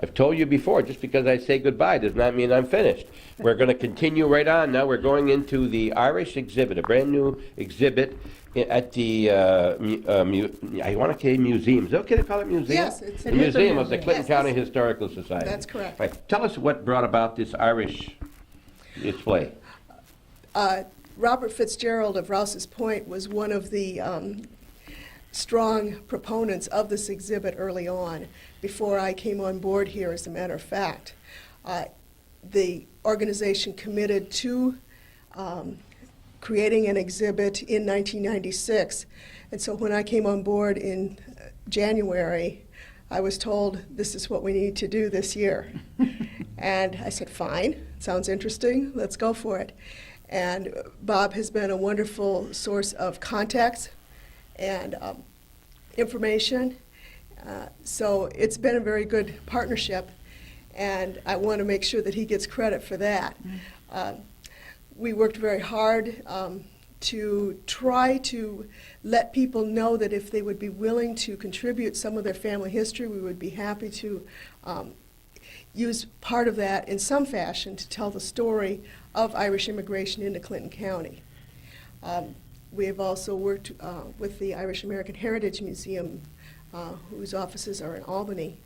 I've told you before, just because I say goodbye does not mean I'm finished. We're going to continue right on now. We're going into the Irish exhibit, a brand new exhibit at the, I want to say museum. Is it okay to call it museum? Yes, it's the museum of the Clinton Yes, County Historical Society. That's correct. Right. Tell us what brought about this Irish display. Robert Fitzgerald of Rouse's Point was one of the strong proponents of this exhibit early on, before I came on board here, as a matter of fact. The organization committed to creating an exhibit in 1996, and so when I came on board in January, I was told, this is what we need to do this year. And I said, fine, sounds interesting, let's go for it. And Bob has been a wonderful source of contacts and information. So it's been a very good partnership, and I want to make sure that he gets credit for that. We worked very hard to try to let people know that if they would be willing to contribute some of their family history, we would be happy to use part of that in some fashion to tell the story of Irish immigration into Clinton County. We have also worked with the Irish American Heritage Museum, whose offices are in Albany,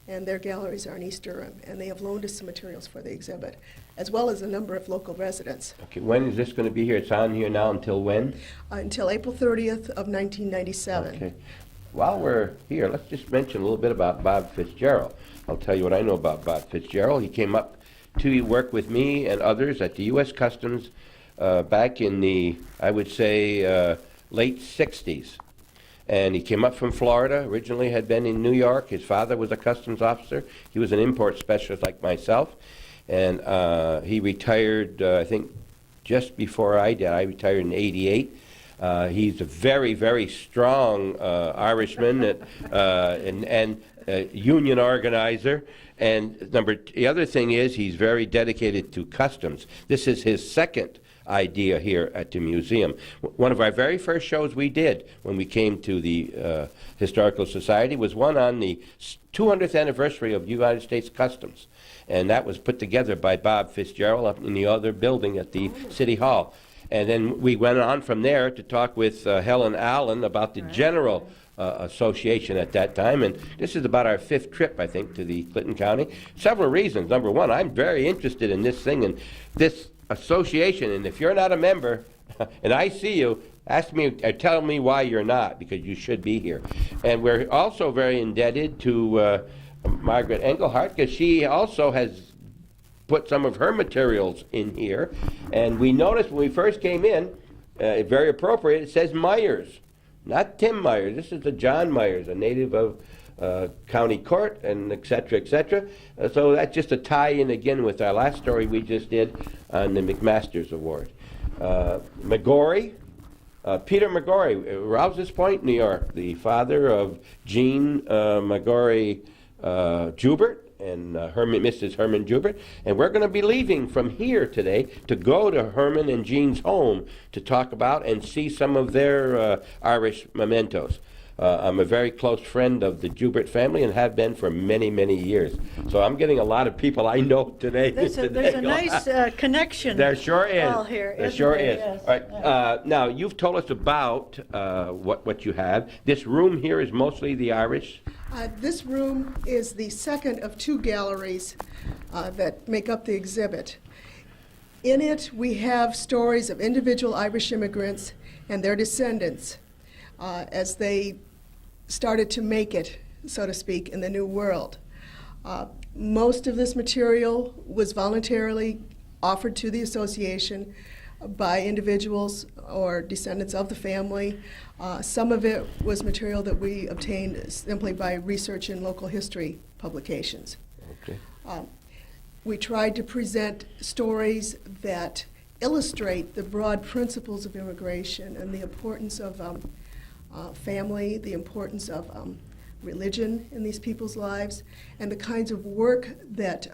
and their galleries are in East Durham, and they have loaned us some materials for the exhibit, as well as a number of local residents. Okay, when is this going to be here? It's on here now until when? Until April 30th of 1997. Okay. While we're here, let's just mention a little bit about Bob Fitzgerald. I'll tell you what I know about Bob Fitzgerald. He came up to work with me and others at the U.S. Customs back in the, I would say, late 60s. And he came up from Florida, originally had been in New York. His father was a customs officer. He was an import specialist like myself. And he retired, I think, just before I did. I retired in '88. He's a very, very strong Irishman and union organizer. And the other thing is he's very dedicated to customs. This is his second idea here at the museum. One of our very first shows we did when we came to the Historical Society was one on the 200th anniversary of United States Customs. And that was put together by Bob Fitzgerald up in the other building at the City Hall. And then we went on from there to talk with Helen Allen about the general association at that time. And this is about our 5th trip, I think, to the Clinton County. Several reasons. Number one, I'm very interested in this thing and this association. And if you're not a member, and I see you, ask me or tell me why you're not, because you should be here. And we're also very indebted to Margaret Engelhardt, because she also has put some of her materials in here. And we noticed when we first came in, very appropriate, it says Myers, not Tim Myers. This is the John Myers, a native of County Court, and et cetera, et cetera. So that's just a tie-in again with our last story we just did on the McMaster's Award. McGorry, Peter McGorry, Rouse's Point, New York, the father of Jean McGorry Joubert and Mrs. Herman Joubert. And we're going to be leaving from here today to go to Herman and Jean's home to talk about and see some of their Irish mementos. I'm a very close friend of the Joubert family and have been for many, many years. So I'm getting a lot of people I know today. There's a nice connection. There sure is. All here, there sure there? is. Yes. All right. Now, you've told us about what you have. This room here is mostly the Irish. This room is the second of 2 galleries that make up the exhibit. In it, we have stories of individual Irish immigrants and their descendants as they started to make it, so to speak, in the New World. Most of this material was voluntarily offered to the association by individuals or descendants of the family. Some of it was material that we obtained simply by research in local history publications. Okay. We tried to present stories that illustrate the broad principles of immigration and the importance of family, the importance of religion in these people's lives, and the kinds of work that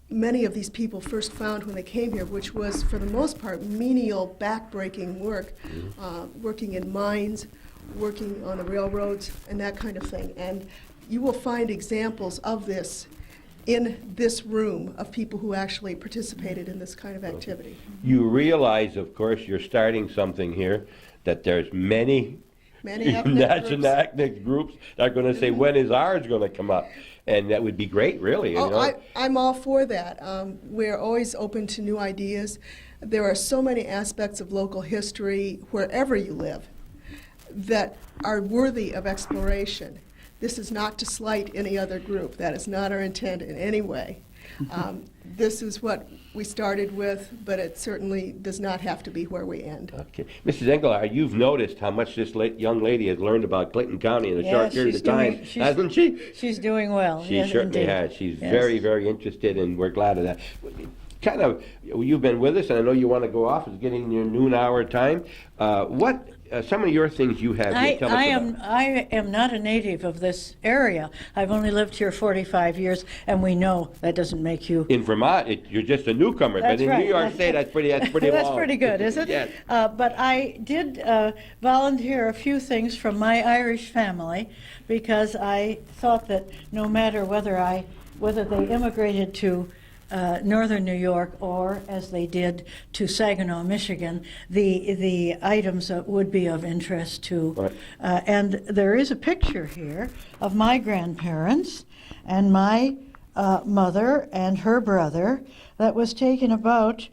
many of these people first found when they came here, which was, for the most part, menial, back-breaking work, working in mines, working on the railroads, and that kind of thing. And you will find examples of this in this room of people who actually participated in this kind of activity. You realize, of course, you're starting something here, that there's many Many ethnic groups. ethnic groups that are going to say, when is ours going to come up? And that would be great, really. You know? I'm all for that. We're always open to new ideas. There are so many aspects of local history, wherever you live, that are worthy of exploration. This is not to slight any other group. That is not our intent in any way. This is what we started with, but it certainly does not have to be where we end. Okay. Mrs. Engelhardt, you've noticed how much this young lady has learned about Clinton County in a short period of time, hasn't she? She's doing well. She yes, certainly indeed. has. She's Yes. very, very interested, and we're glad of that. Kind of, you've been with us, and I know you want to go off. It's getting your noon hour time. What some of your things you have here? Tell us about. I am not a native of this area. I've only lived here 45 years, and we know that doesn't make you. In Vermont, you're just a newcomer, That's but in right. New York State, that's pretty That's long. pretty good, is it? Yes. But I did volunteer a few things from my Irish family because I thought that no matter whether they immigrated to northern New York or, as they did, to Saginaw, Michigan, the items would be of interest to. Right. And there is a picture here of my grandparents and my mother and her brother that was taken about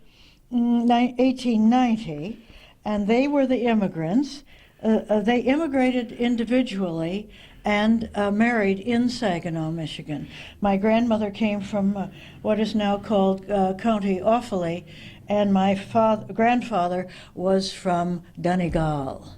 1890, and they were the immigrants. They immigrated individually and married in Saginaw, Michigan. My grandmother came from what is now called County Offaly, and my grandfather was from Donegal,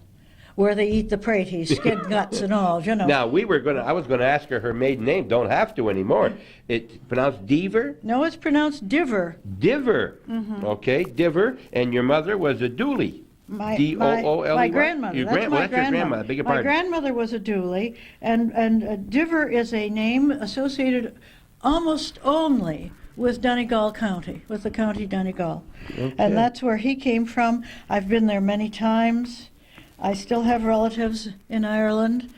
where they eat the praties, skid guts and all, you know. Now, I was going to ask her maiden name. Don't have to anymore. It's pronounced Deaver? No, it's pronounced Diver. Diver. Okay, Diver. And your mother was a Dooley. D-O-O-L-E-Y? My grandmother. Your That's my that's your grandmother. Beg your My pardon. grandmother was a Dooley, and Diver is a name associated almost only with Donegal County, with the county Donegal. Okay. And that's where he came from. I've been there many times. I still have relatives in Ireland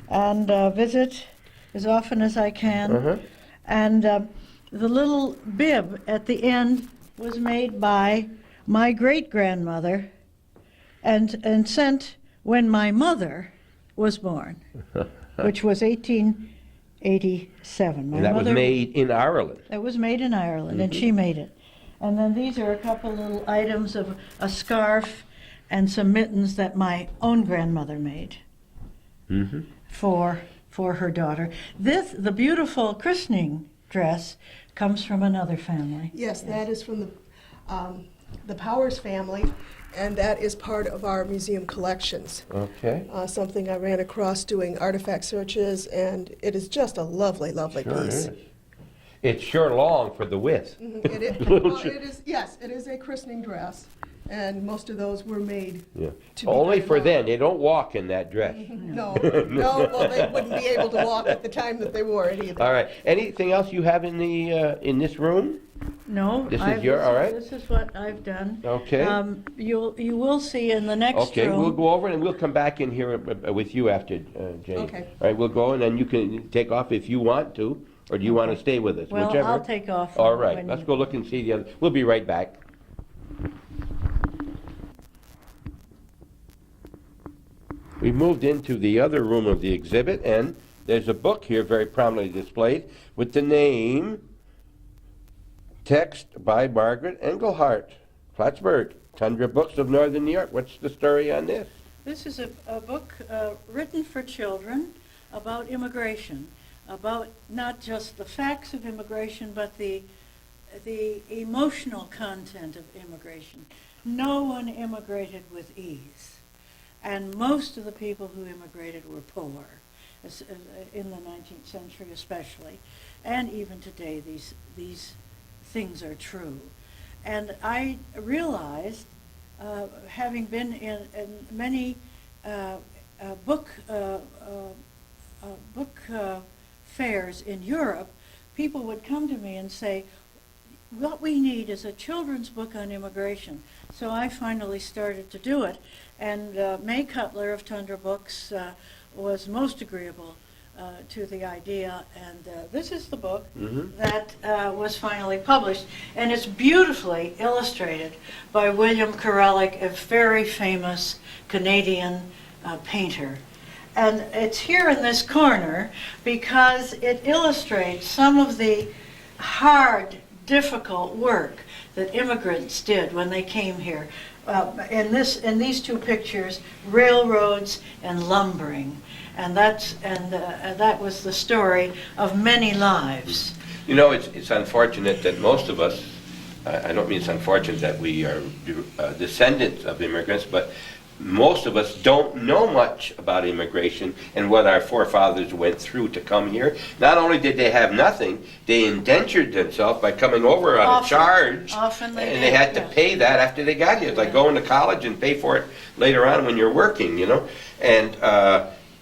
and visit as often as I can. Uh-huh. And the little bib at the end was made by my great-grandmother and sent when my mother was born, which was 1887. And that was made in Ireland. That was made in Ireland, and she made it. And then these are a couple little items of a scarf and some mittens that my own grandmother made for her daughter. The beautiful christening dress comes from another family. Yes, that is from the Powers family, and that is part of our museum collections. Okay. Something I ran across doing artifact searches, and it is just a lovely, lovely Sure piece. is. It's sure long for the width. It is, well, it is, yes, it is a christening dress, and most of those were made Yeah. to be Only very for long. then. They don't walk in that dress. No, no, well, they wouldn't be able to walk at the time that they wore it either. All right. Anything else you have in in this room? No, This is all right? This is what I've done. Okay. You will see in the next Okay, room. we'll go over and we'll come back in here with you after, Jane. Okay. All right, we'll go and then you can take off if you want to, or do you want to stay with us? Well, Whichever. I'll take off. All right, when let's you- go look and see the other. We'll be right back. We moved into the other room of the exhibit, and there's a book here very prominently displayed with the name, text by Margaret Engelhardt, Plattsburgh, Tundra Books of Northern New York. What's the story on this? This is a book written for children about immigration, about not just the facts of immigration, but the emotional content of immigration. No one immigrated with ease, and most of the people who immigrated were poor, in the 19th century especially, and even today these things are true. And I realized, having been in many book fairs in Europe, people would come to me and say, what we need is a children's book on immigration. So I finally started to do it. And May Cutler of Tundra Books was most agreeable to the idea. And this is the book Mhm. that was finally published. And it's beautifully illustrated by William Corellick, a very famous Canadian painter. And it's here in this corner because it illustrates some of the hard, difficult work that immigrants did when they came here. In these two pictures, railroads and lumbering, and that was the story of many lives. You know, it's unfortunate that most of us, I don't mean it's unfortunate that we are descendants of immigrants, but most of us don't know much about immigration and what our forefathers went through to come here. Not only did they have nothing, they indentured themselves by coming over on a charge. Often they and did, they had to yes. pay that after they got here. It's like going to college and pay for it later on when you're working, you know. And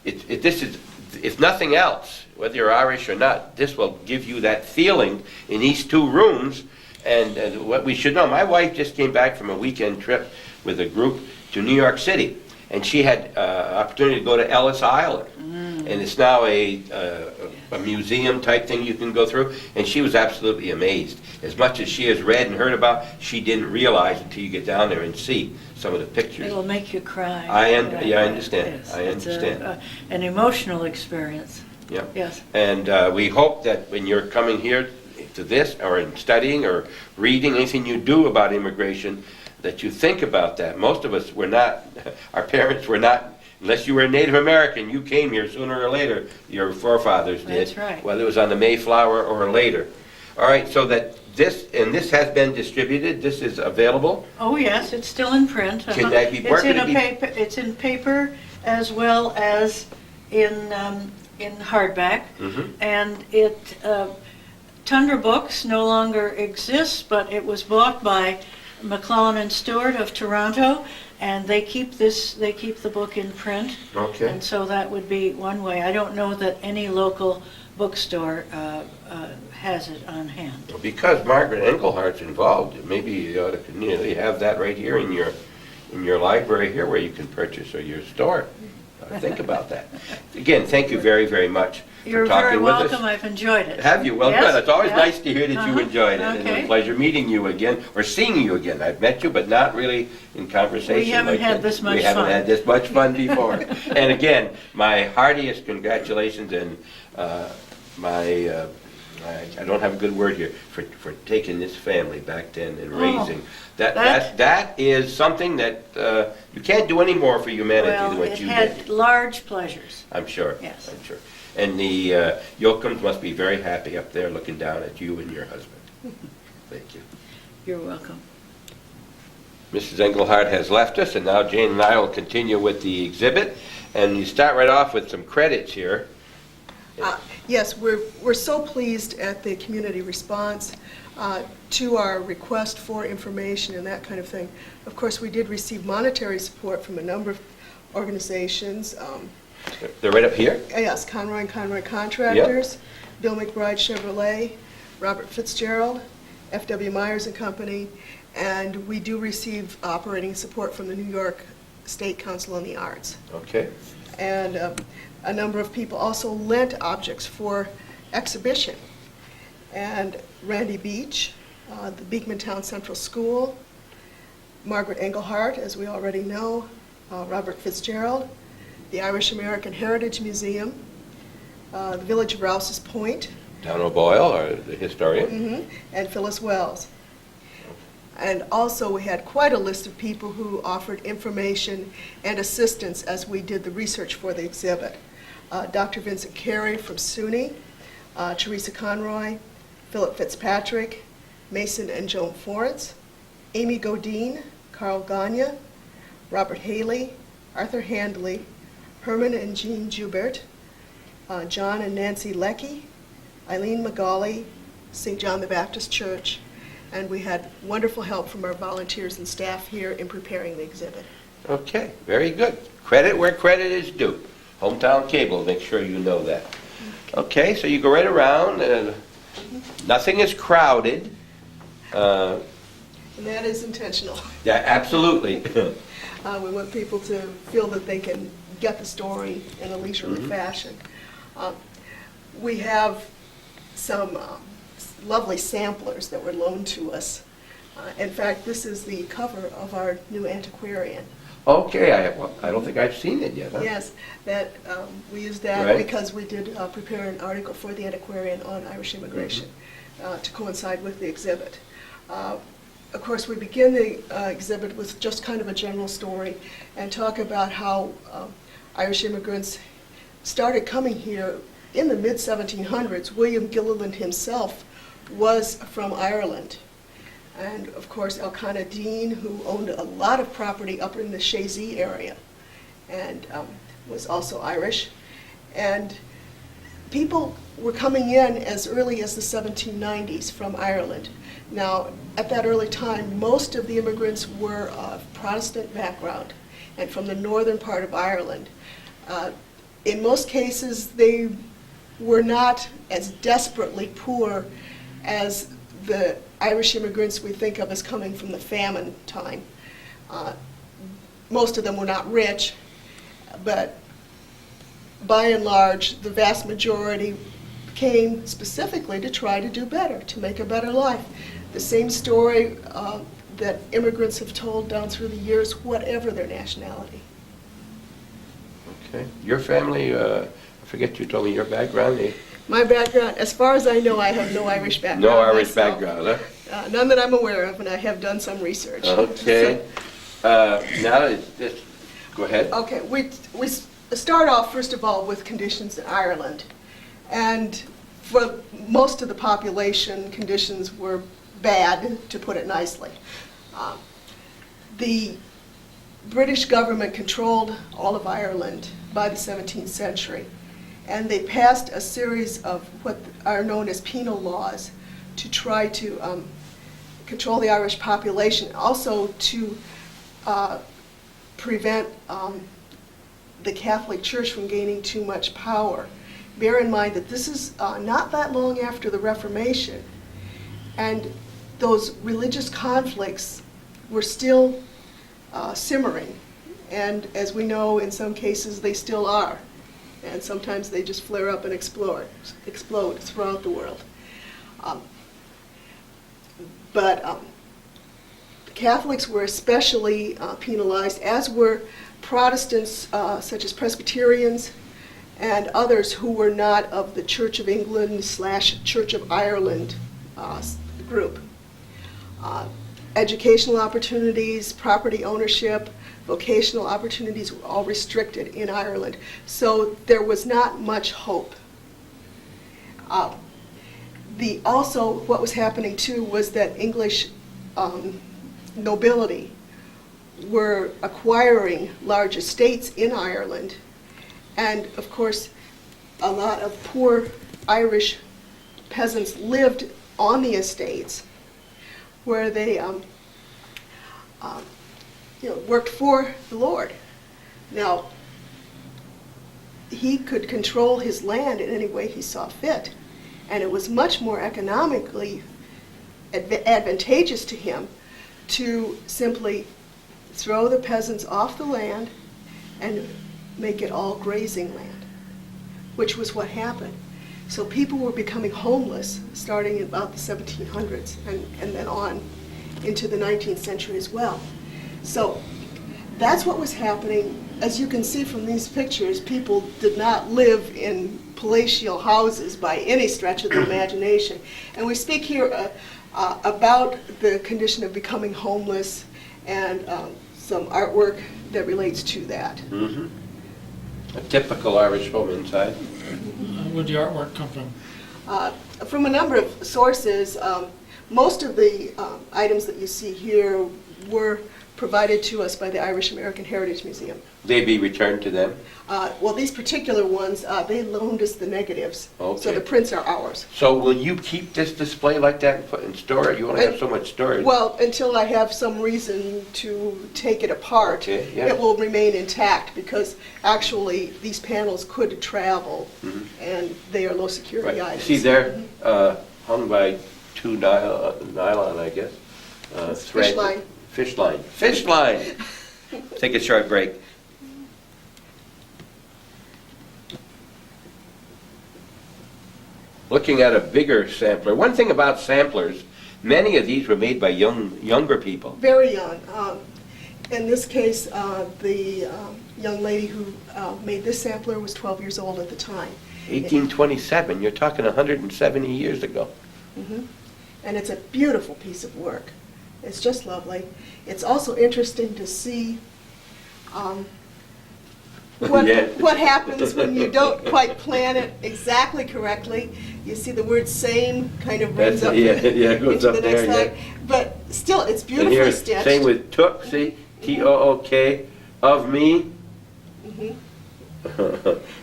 this is, if nothing else, whether you're Irish or not, this will give you that feeling in these two rooms. And what we should know, my wife just came back from a weekend trip with a group to New York City, and she had opportunity to go to Ellis Island, and it's now a museum type thing you can go through, and she was absolutely amazed. As much as she has read and heard about, she didn't realize until you get down there and see some of the pictures. It'll make you cry. I understand. Yes, I understand. It's an emotional experience. Yeah. Yes. And we hope that when you're coming here to this, or in studying or reading anything you do about immigration, that you think about that. Most of us were not, our parents were not, unless you were a Native American, you came here sooner or later, your forefathers did. That's right. Whether it was on the Mayflower or later. All right, so that this has been distributed, this is available? Oh, yes, it's still in print. Can that be- where It's in can a it be- paper, it's in paper as well as in hardback. Mhm. And Tundra Books no longer exists, but it was bought by McClellan and Stewart of Toronto, and they keep the book in print. Okay. And so that would be one way. I don't know that any local bookstore has it on hand. Because Margaret Englehart's involved, maybe you ought to have that right here in your library here where you can purchase, or your store. Think about that. Again, thank you very, very much You're for talking very with us. welcome. I've enjoyed it. Have you? Well, Yes? good. It's always Yes? nice to hear that you Uh-huh. enjoyed it. And it was Okay. a pleasure meeting you again, or seeing you again. I've met you, but not really in conversation. We haven't like had that. this much We haven't fun. had this much fun before. And again, my heartiest congratulations, and I don't have a good word here, for taking this family back then and raising. That is something that you can't do any more for humanity than Well, what it you did. had large pleasures. I'm sure. Yes. I'm sure. And the Yocums must be very happy up there looking down at you and your husband. Thank you. You're welcome. Mrs. Engelhardt has left us, and now Jane and I will continue with the exhibit. And you start right off with some credits here. Yes, we're so pleased at the community response to our request for information and that kind of thing. Of course, we did receive monetary support from a number of organizations. They're right up here? Yes, Conroy and Conroy Contractors, Bill McBride Chevrolet, Robert Fitzgerald, F.W. Myers and Company, and we do receive operating support from the New York State Council on the Arts. Okay. And a number of people also lent objects for exhibition. And Randy Beach, the Beekman Town Central School, Margaret Engelhardt, as we already know, Robert Fitzgerald, the Irish American Heritage Museum, the Village of Rouse's Point, Don O'Boyle, or the historian. and Phyllis Wells. And also, we had quite a list of people who offered information and assistance as we did the research for the exhibit. Dr. Vincent Carey from SUNY, Teresa Conroy, Philip Fitzpatrick, Mason and Joan Forrence, Amy Godine, Carl Gagne, Robert Haley, Arthur Handley, Herman and Jean Joubert, John and Nancy Leckie, Eileen Magali, St. John the Baptist Church, and we had wonderful help from our volunteers and staff here in preparing the exhibit. Okay, very good. Credit where credit is due. Hometown Cable, make sure you know that. Okay, so you go right around. Nothing is crowded. And that is intentional. Yeah, absolutely. We want people to feel that they can get the story in a leisurely fashion. Um, We have some lovely samplers that were loaned to us. In fact, this is the cover of our new antiquarian. Okay, well, I don't think I've seen it yet, huh? Yes, that, we used that Right. because we did prepare an article for the antiquarian on Irish immigration to coincide with the exhibit. Of course, we begin the exhibit with just kind of a general story and talk about how Irish immigrants started coming here in the mid-1700s. William Gilliland himself was from Ireland. And of course, Elkanah Dean, who owned a lot of property up in the Shazy area, and was also Irish. And people were coming in as early as the 1790s from Ireland. Now, at that early time, most of the immigrants were of Protestant background and from the northern part of Ireland. In most cases, they were not as desperately poor as the Irish immigrants we think of as coming from the famine time. Most of them were not rich, but by and large, the vast majority came specifically to try to do better, to make a better life. The same story that immigrants have told down through the years, whatever their nationality. Okay. Your family, I forget you told me your background. My background, as far as I know, I have no Irish background. No Irish myself. background, huh? None that I'm aware of, and I have done some research. Okay. Go ahead. Okay, we start off, first of all, with conditions in Ireland. And for most of the population, conditions were bad, to put it nicely. The British government controlled all of Ireland by the 17th century. And they passed a series of what are known as penal laws to try to control the Irish population, also to prevent the Catholic Church from gaining too much power. Bear in mind that this is not that long after the Reformation, and those religious conflicts were still simmering, and as we know, in some cases they still are. And sometimes they just flare up and explode throughout the world. But Catholics were especially penalized, as were Protestants such as Presbyterians and others who were not of the Church of England / Church of Ireland group. Educational opportunities, property ownership, vocational opportunities were all restricted in Ireland. So there was not much hope. Also, what was happening too was that English nobility were acquiring large estates in Ireland. And of course, a lot of poor Irish peasants lived on the estates where they worked for the Lord. Now, he could control his land in any way he saw fit, and it was much more economically advantageous to him to simply throw the peasants off the land and make it all grazing land, which was what happened. So people were becoming homeless starting in about the 1700s and then on into the 19th century as well. So that's what was happening. As you can see from these pictures, people did not live in palatial houses by any stretch of the imagination. And we speak here about the condition of becoming homeless and some artwork that relates to that. Mm-hmm. A typical Irish home inside. Where'd the artwork come from? From a number of sources. Most of the items that you see here were provided to us by the Irish American Heritage Museum. They be returned to them? Well, these particular ones, they loaned us the negatives, Okay. so the prints are ours. So will you keep this display like that and put in storage? You only have so much storage. Well, until I have some reason to take it apart, Okay, yeah. it will remain intact, because actually these panels could travel, Mhm. and they are low security Right. items. See, they're hung by two nylon, I guess. Thread. Fish line. Fish line. Fish line! Take a short break. looking at a bigger sampler. One thing about samplers, many of these were made by younger people. Very young. In this case, the young lady who made this sampler was 12 years old at the time. 1827, you're talking 170 years ago. And it's a beautiful piece of work. It's just lovely. It's also interesting to see what happens when you don't quite plan it exactly correctly. You see the word same kind of runs up it goes into up the next there, line. But still, it's And beautifully here, stitched. same with took, see, T-O-O-K, of me.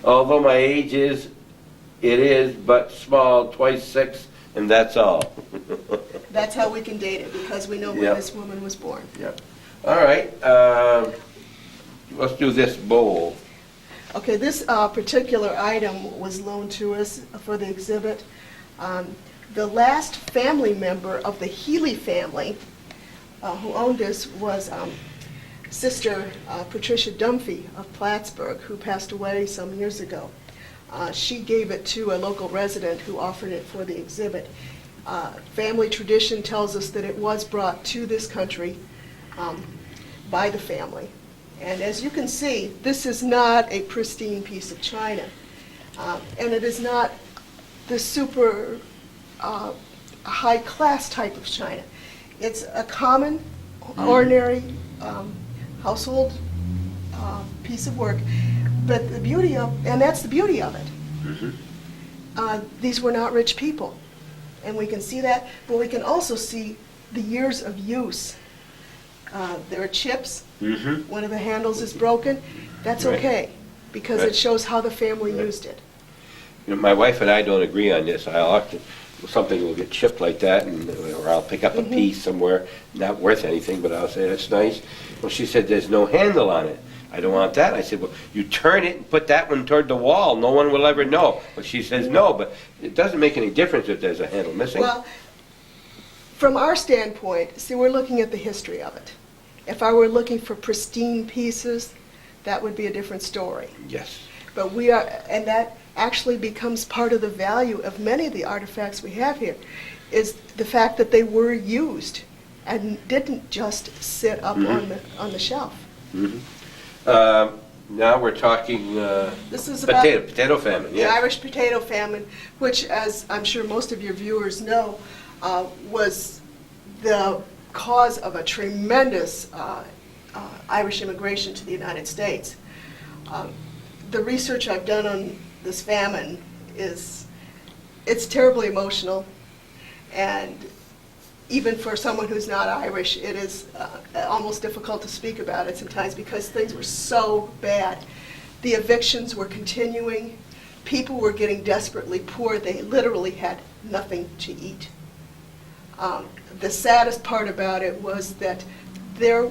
Although my age is, it is but small, twice 6, and that's all. That's how we can date it, because we know when Yep. this woman was born. Yep. All right, let's do this bowl. Okay, this particular item was loaned to us for the exhibit. The last family member of the Healy family who owned this was Sister Patricia Dunphy of Plattsburgh, who passed away some years ago. She gave it to a local resident who offered it for the exhibit. Family tradition tells us that it was brought to this country by the family. And as you can see, this is not a pristine piece of china. And it is not the super high-class type of china. It's a common, ordinary household piece of work. But the beauty of, and that's the beauty of it. These were not rich people. And we can see that, but we can also see the years of use. There are chips. One of the handles is broken. That's Right. okay, because Right. it shows how the family Right. used it. You know, my wife and I don't agree on this. I'll often, something will get chipped like that, and, or I'll pick up a piece somewhere, not worth anything, but I'll say, that's nice. Well, she said, there's no handle on it. I don't want that. I said, well, you turn it and put that one toward the wall. No one will ever know. But she says, no, but it doesn't make any difference if there's a handle missing. Well, from our standpoint, see, we're looking at the history of it. If I were looking for pristine pieces, that would be a different story. Yes. But we are, and that actually becomes part of the value of many of the artifacts we have here, is the fact that they were used and didn't just sit up on the shelf. Now we're talking This is about potato famine. the Yes. Irish potato famine, which, as I'm sure most of your viewers know, was the cause of a tremendous Irish immigration to the United States. The research I've done on this famine it's terribly emotional, and even for someone who's not Irish, it is almost difficult to speak about it sometimes because things were so bad. The evictions were continuing. People were getting desperately poor. They literally had nothing to eat. The saddest part about it was that their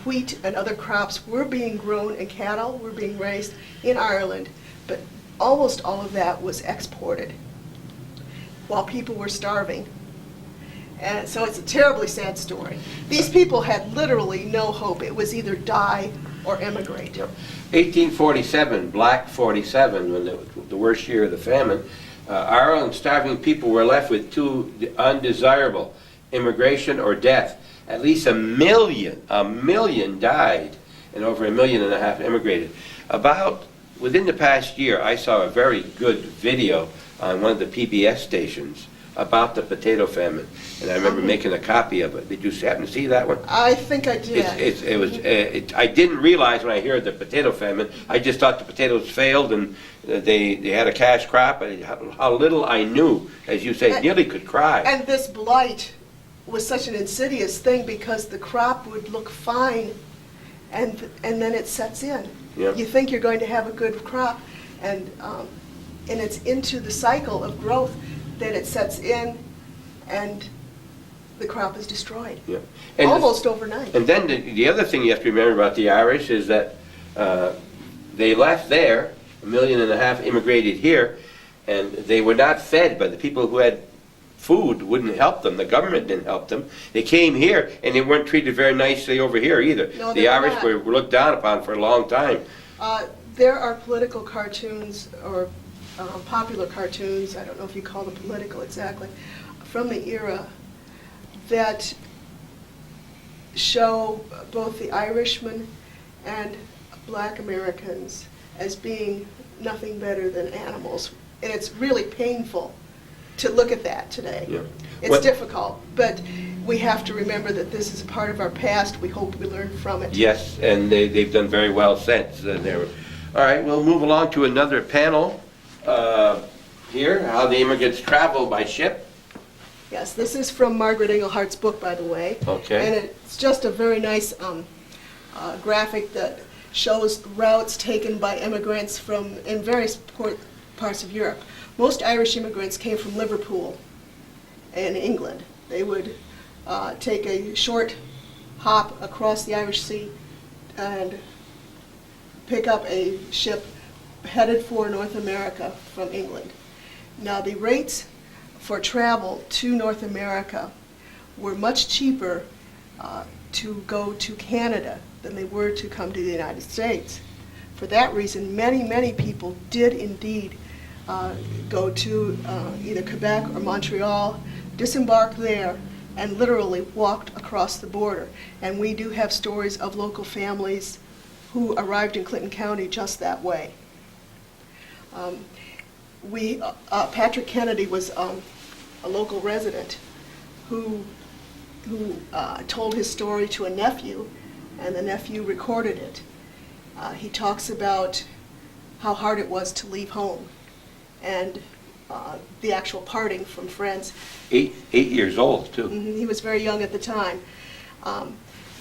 wheat and other crops were being grown and cattle were being raised in Ireland, but almost all of that was exported while people were starving. And so it's a terribly sad story. These people had literally no hope. It was either die or immigrate. 1847, Black 47, when the worst year of the famine, Ireland's starving people were left with two undesirable: immigration or death. At least a million died, and over 1.5 million immigrated. Within the past year, I saw a very good video on one of the PBS stations about the potato famine, and I remember making a copy of it. Did you happen to see that one? I think I did. I didn't realize when I heard the potato famine, I just thought the potatoes failed and they had a cash crop. How little I knew, as you say, nearly could cry. And this blight was such an insidious thing because the crop would look fine and then it sets in. Yep. You think you're going to have a good crop, and it's into the cycle of growth that it sets in and the crop is destroyed. Yeah. And almost overnight. And then the other thing you have to remember about the Irish is that they left there, 1.5 million immigrated here, and they were not fed by the people who had food. Wouldn't help them. The government didn't help them. They came here and they weren't treated very nicely over here either. No, the they were Irish not. were looked down upon for a long time. There are political cartoons or popular cartoons, I don't know if you call them political exactly, from the era that show both the Irishmen and Black Americans as being nothing better than animals. And it's really painful to look at that today. Yeah. It's What- difficult, but we have to remember that this is a part of our past. We hope we learn from it. Yes, and they've done very well since. All right, we'll move along to another panel here, how the immigrants travel by ship. Yes, this is from Margaret Englehart's book, by the way. Okay. And it's just a very nice graphic that shows routes taken by immigrants from in various parts of Europe. Most Irish immigrants came from Liverpool in England. They would take a short hop across the Irish Sea and pick up a ship headed for North America from England. Now, the rates for travel to North America were much cheaper to go to Canada than they were to come to the United States. For that reason, many, many people did indeed go to either Quebec or Montreal, disembark there, and literally walked across the border. And we do have stories of local families who arrived in Clinton County just that way. Patrick Kennedy was a local resident who told his story to a nephew, and the nephew recorded it. He talks about how hard it was to leave home and the actual parting from friends. 8 years old, too. He was very young at the time.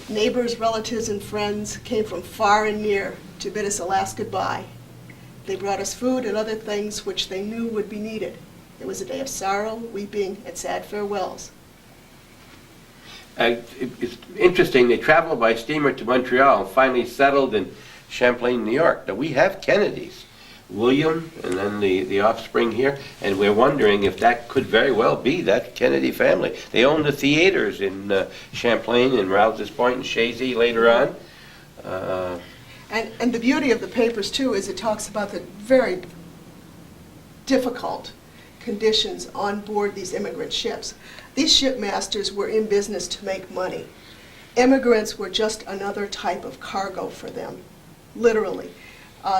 Neighbors, relatives, and friends came from far and near to bid us a last goodbye. They brought us food and other things which they knew would be needed. It was a day of sorrow, weeping, and sad farewells. It's interesting, they traveled by steamer to Montreal and finally settled in Champlain, New York. Now, we have Kennedys, William, and then the offspring here, and we're wondering if that could very well be that Kennedy family. They owned the theaters in Champlain and Rouse's Point and Chazy later on. And the beauty of the papers, too, is it talks about the very difficult conditions on board these immigrant ships. These shipmasters were in business to make money. Immigrants were just another type of cargo for them, literally.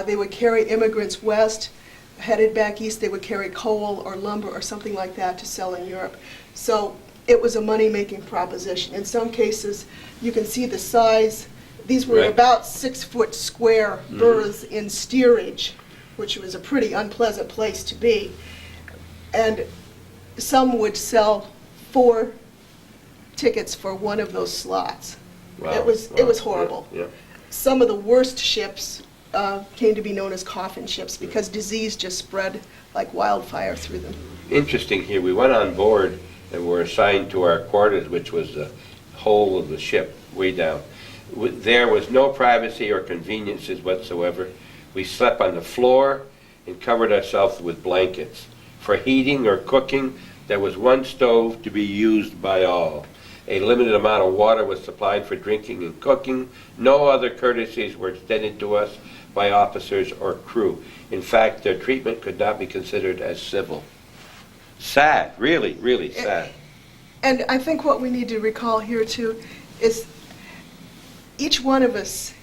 They would carry immigrants west, headed back east, they would carry coal or lumber or something like that to sell in Europe. So it was a money-making proposition. In some cases, you can see the size. These were Right. about 6-foot square berths in steerage, which was a pretty unpleasant place to be. And some would sell 4 tickets for one of those slots. Wow. It was horrible. Yeah. Some of the worst ships came to be known as coffin ships because disease just spread like wildfire through them. Interesting here, we went on board and were assigned to our quarters, which was the whole of the ship, way down. There was no privacy or conveniences whatsoever. We slept on the floor and covered ourselves with blankets. For heating or cooking, there was one stove to be used by all. A limited amount of water was supplied for drinking and cooking. No other courtesies were extended to us by officers or crew. In fact, their treatment could not be considered as civil. Sad, really, really sad. And I think what we need to recall here too is each one of us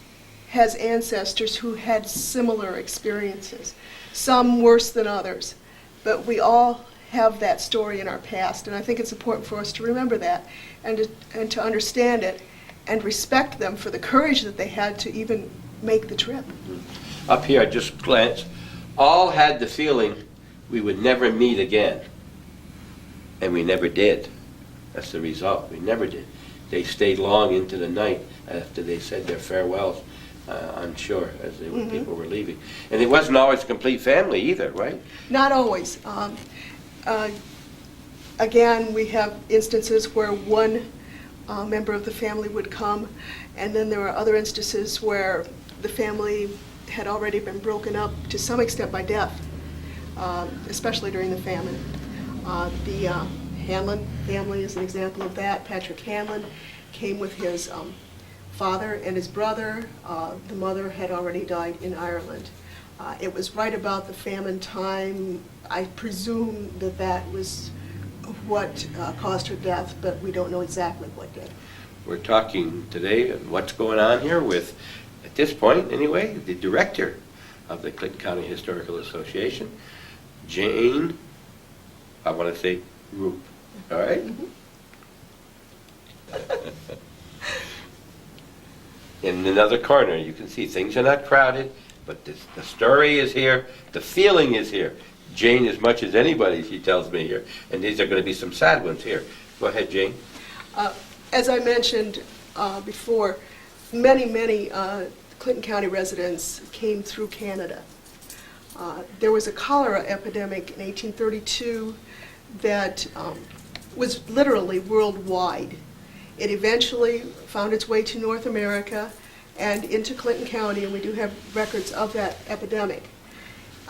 has ancestors who had similar experiences, some worse than others, but we all have that story in our past, and I think it's important for us to remember that and to understand it and respect them for the courage that they had to even make the trip. Up here, I just glanced, all had the feeling we would never meet again. And we never did. That's the result. We never did. They stayed long into the night after they said their farewells on shore as people were leaving. And it wasn't always a complete family either, right? Not always. Again, we have instances where one member of the family would come, and then there are other instances where the family had already been broken up to some extent by death, especially during the famine. The Hanlon family is an example of that. Patrick Hanlon came with his father and his brother. The mother had already died in Ireland. It was right about the famine time. I presume that that was what caused her death, but we don't know exactly what did. We're talking today, what's going on here with, at this point anyway, the director of the Clinton County Historical Association, Jane, I want to say Roop, all right? In another corner, you can see things are not crowded, but the story is here, the feeling is here. Jane, as much as anybody, she tells me here, and these are going to be some sad ones here. Go ahead, Jane. As I mentioned before, many Clinton County residents came through Canada. There was a cholera epidemic in 1832 that was literally worldwide. It eventually found its way to North America and into Clinton County, and we do have records of that epidemic.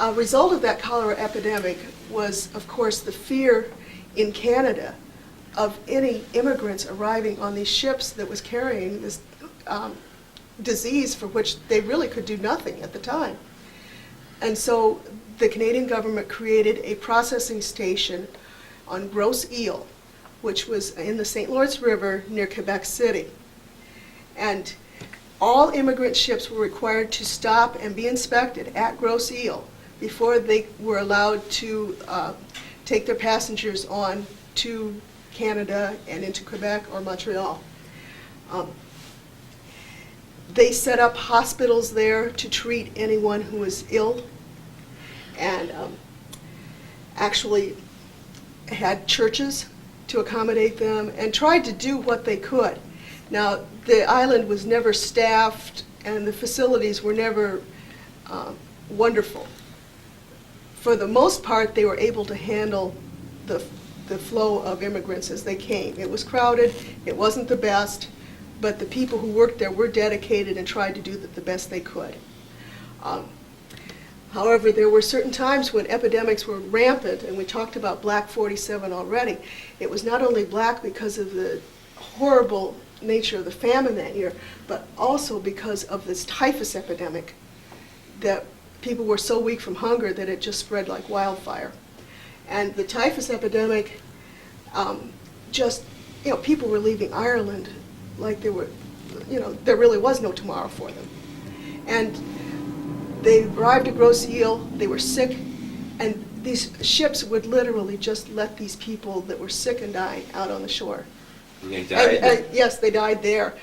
A result of that cholera epidemic was, of course, the fear in Canada of any immigrants arriving on these ships that was carrying this disease for which they really could do nothing at the time. And so the Canadian government created a processing station on Grosse Ile, which was in the St. Lawrence River near Quebec City. And all immigrant ships were required to stop and be inspected at Grosse Ile before they were allowed to take their passengers on to Canada and into Quebec or Montreal. They set up hospitals there to treat anyone who was ill, and actually had churches to accommodate them, and tried to do what they could. Now, the island was never staffed, and the facilities were never wonderful. For the most part, they were able to handle the flow of immigrants as they came. It was crowded, it wasn't the best, but the people who worked there were dedicated and tried to do the best they could. However, there were certain times when epidemics were rampant, and we talked about Black 47 already. It was not only black because of the horrible nature of the famine that year, but also because of this typhus epidemic, that people were so weak from hunger that it just spread like wildfire. And the typhus epidemic, people were leaving Ireland like there really was no tomorrow for them. And they arrived at Grosse Ile, they were sick, and these ships would literally just let these people that were sick and dying out on the shore. And they died? Yes, they died there.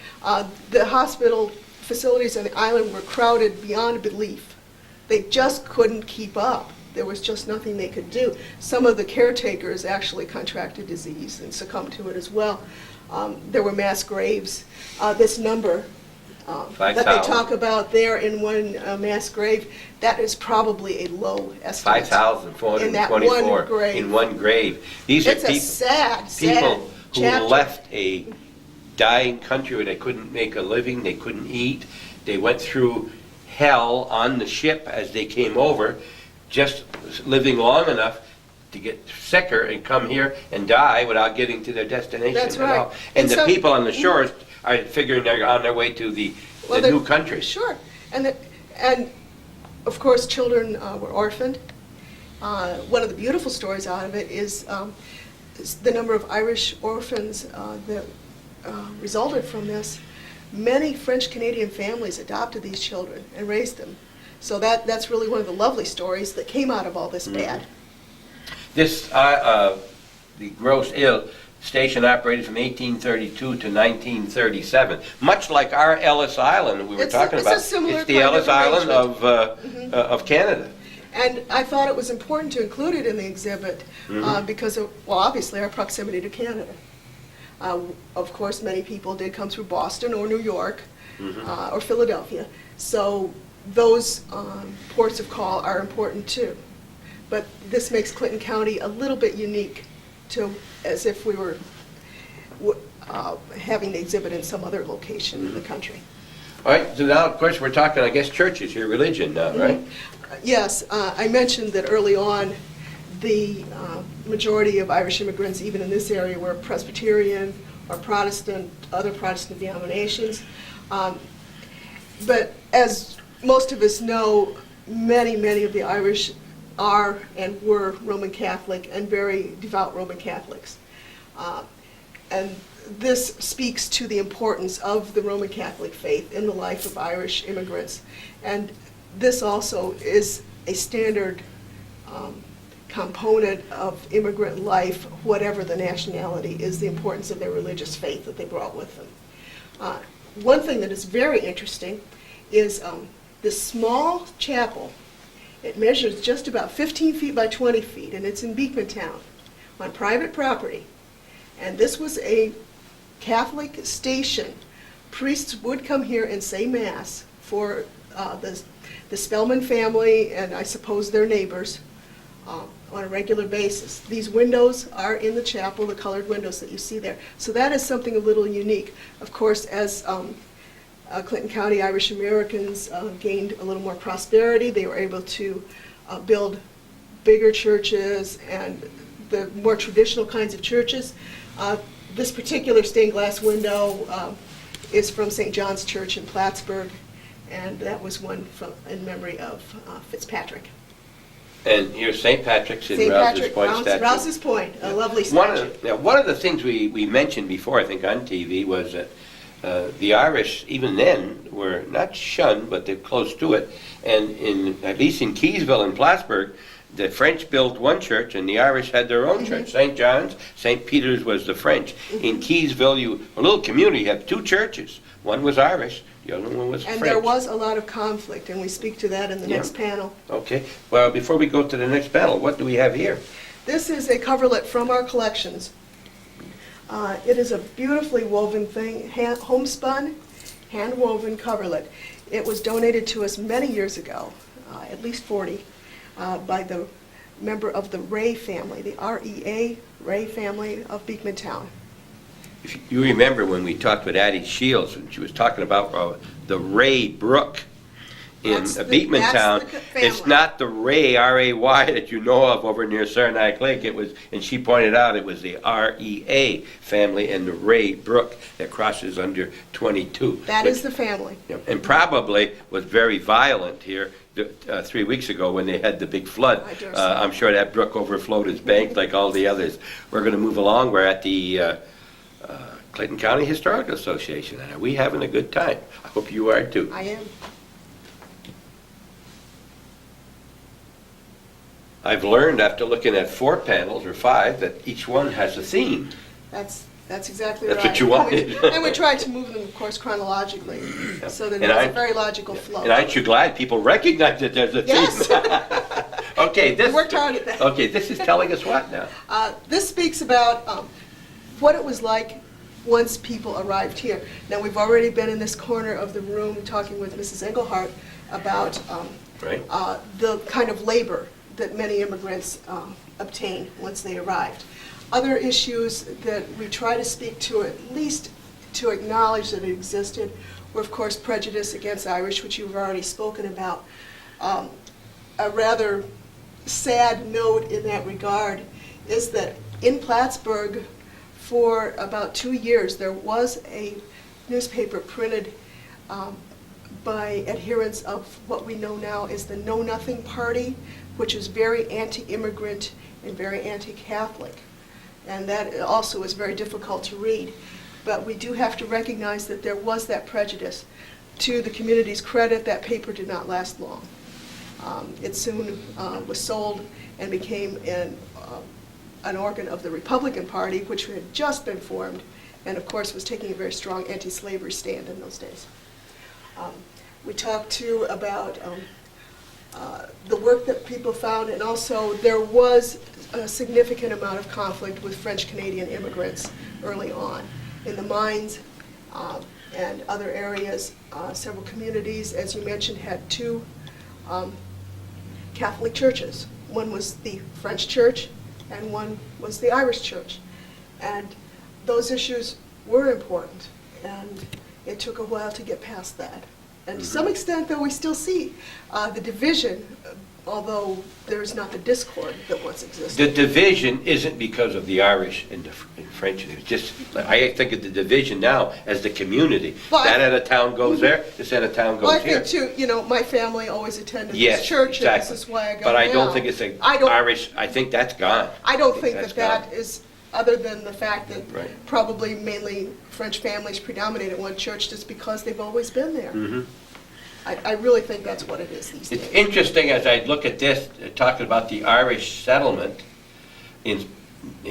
The hospital facilities on the island were crowded beyond belief. They just couldn't keep up. There was just nothing they could do. Some of the caretakers actually contracted disease and succumbed to it as well. There were mass graves. This number that they talk about there in one mass grave, that is probably a low estimate. 5,424 in one grave. These are it's a sad people who chapter. left a dying country where they couldn't make a living, they couldn't eat. They went through hell on the ship as they came over, just living long enough to get sicker and come here and die without getting to their destination. That's at right. all. And the so, people on the shores are figuring they're on their way to the new country. Sure. And of course, children were orphaned. One of the beautiful stories out of it is the number of Irish orphans that resulted from this. Many French-Canadian families adopted these children and raised them. So that's really one of the lovely stories that came out of all this bad. This, the Grosse Ile station operated from 1832 to 1937, much like our Ellis Island that we were talking about. It's the kind Ellis Island of Canada. And I thought it was important to include it in the exhibit because of, well, obviously our proximity to Canada. Of course, many people did come through Boston or New York or Philadelphia. So those ports of call are important too. But this makes Clinton County a little bit unique to, as if we were having the exhibit in some other location in the country. All right, so now, of course, we're talking, I guess, churches here, religion now, right? Yes, I mentioned that early on the majority of Irish immigrants, even in this area, were Presbyterian or Protestant, other Protestant denominations. But as most of us know, many of the Irish are and were Roman Catholic and very devout Roman Catholics. And this speaks to the importance of the Roman Catholic faith in the life of Irish immigrants. And this also is a standard component of immigrant life, whatever the nationality, is the importance of their religious faith that they brought with them. One thing that is very interesting is this small chapel. It measures just about 15 feet by 20 feet, and it's in Beekmantown on private property. And this was a Catholic station. Priests would come here and say Mass for the Spellman family and I suppose their neighbors on a regular basis. These windows are in the chapel, the colored windows that you see there. So that is something a little unique. Of course, as Clinton County Irish Americans gained a little more prosperity, they were able to build bigger churches and the more traditional kinds of churches. This particular stained glass window is from St. John's Church in Plattsburgh, and that was one in memory of Fitzpatrick. And here's St. Patrick's in St. Rouse's Patrick, Point statue. Rouse's Point, a lovely One statue. of the things we mentioned before, I think, on TV was that the Irish, even then, were not shunned, but they're close to it. And at least in Keysville and Plattsburgh, the French built one church and the Irish had their own church. St. John's, St. Peter's was the French. In Keysville, a little community, you have two churches. One was Irish, the other one was And French. there was a lot of conflict, and we speak to that in the next panel. Okay. Well, before we go to the next panel, what do we have here? This is a coverlet from our collections. It is a beautifully woven thing, homespun, hand-woven coverlet. It was donated to us many years ago, at least 40, by the member of the Ray family, the R-E-A, Ray family of Beekmantown. If you remember when we talked with Addie Shields, and she was talking about the Ray Brook in That's Beekmantown. the It's family. not the Ray, R-A-Y, that you know of over near Saranac Lake. It was, and she pointed out it was the R-E-A family and the Ray Brook that crosses under 22. That is the family. Yeah, and probably was very violent here 3 weeks ago when they had the big flood. I dare say. I'm sure that brook overflowed its bank like all the others. We're going to move along. We're at the Clayton County Historical Association, and are we having a good time? I hope you are too. I am. I've learned after looking at 4 panels or 5 that each one has a theme. That's exactly That's right. what you wanted. And we tried to move them, of course, chronologically, so that And it's I- a very logical flow. And aren't you glad people recognize that there's a theme? Yes. Okay, We worked hard at that. Okay, this is telling us what now? This speaks about what it was like once people arrived here. Now, we've already been in this corner of the room talking with Mrs. Engelhardt about Right. the kind of labor that many immigrants obtain once they arrived. Other issues that we try to speak to, at least to acknowledge that it existed, were of course prejudice against Irish, which you've already spoken about. A rather sad note in that regard is that in Plattsburgh, for about 2 years, there was a newspaper printed by adherents of what we know now as the Know Nothing Party, which is very anti-immigrant and very anti-Catholic. And that also is very difficult to read. But we do have to recognize that there was that prejudice. To the community's credit, that paper did not last long. It soon was sold and became an organ of the Republican Party, which had just been formed, and of course was taking a very strong anti-slavery stand in those days. We talked too about the work that people found, and also there was a significant amount of conflict with French-Canadian immigrants early on. In the mines and other areas, several communities, as you mentioned, had 2 Catholic churches. One was the French church and one was the Irish church. And those issues were important, and it took a while to get past that. And to some extent, though, we still see the division although there's not the discord that once The existed. division isn't because of the Irish and the and French. It's just, I think of the division now as the community. But- That end of town goes there, this end of town Well, I goes here. think too, my family always attended Yes, this church, and exactly. this is why I go But I don't now. think it's a I don't- Irish, I think that's gone. I don't think that's that gone. is, other than the fact that Right. probably mainly French families predominate at one church just because they've always been there. Mhm. I really think that's what it is these It's days. interesting as I look at this, talking about the Irish settlement in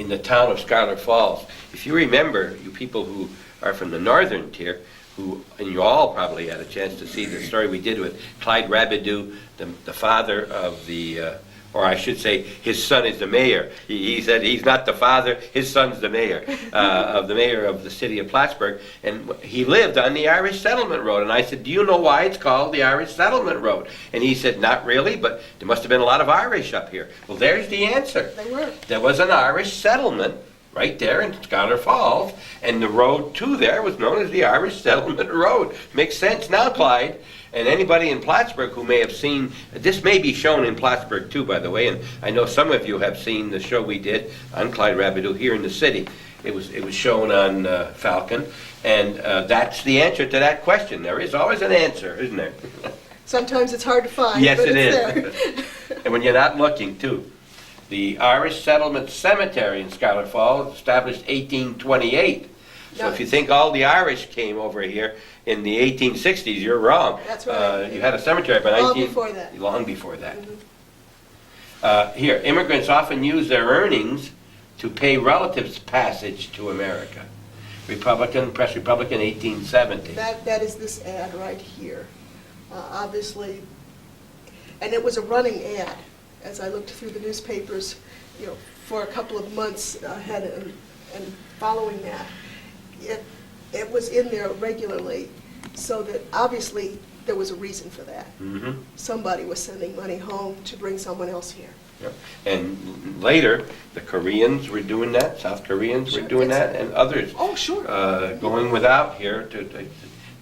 the town of Scholar Falls. If you remember, you people who are from the northern tier, and you all probably had a chance to see the story we did with Clyde Rabideau, the father of the, or I should say, his son is the mayor. He said he's not the father, his son's the mayor, of the mayor of the city of Plattsburgh. And he lived on the Irish Settlement Road. And I said, do you know why it's called the Irish Settlement Road? And he said, not really, but there must have been a lot of Irish up here. Well, there's the answer. They were. There was an Irish settlement right there in Scholar Falls, and the road to there was known as the Irish Settlement Road. Makes sense now, Clyde. And anybody in Plattsburgh who may have seen, this may be shown in Plattsburgh too, by the way, and I know some of you have seen the show we did on Clyde Rabideau here in the city. It was shown on Falcon, and that's the answer to that question. There is always an answer, isn't there? Sometimes it's hard to find, Yes, but it it's is. there. And when you're not looking, too. The Irish Settlement Cemetery in Scholar Falls, established 1828. So if you Nice. think all the Irish came over here in the 1860s, you're wrong. That's right. You had a cemetery by Long before that. Long before that. Mhm. Here, immigrants often use their earnings to pay relatives' passage to America. Press Republican, 1870. That is this ad right here. Obviously, and it was a running ad, as I looked through the newspapers, for a couple of months ahead and following that. It was in there regularly, so that obviously there was a reason for that. Mm-hmm. Somebody was sending money home to bring someone else here. Yep. And later, the Koreans were doing that, South Koreans were Sure, doing yes. that, and others Oh, sure. going without here.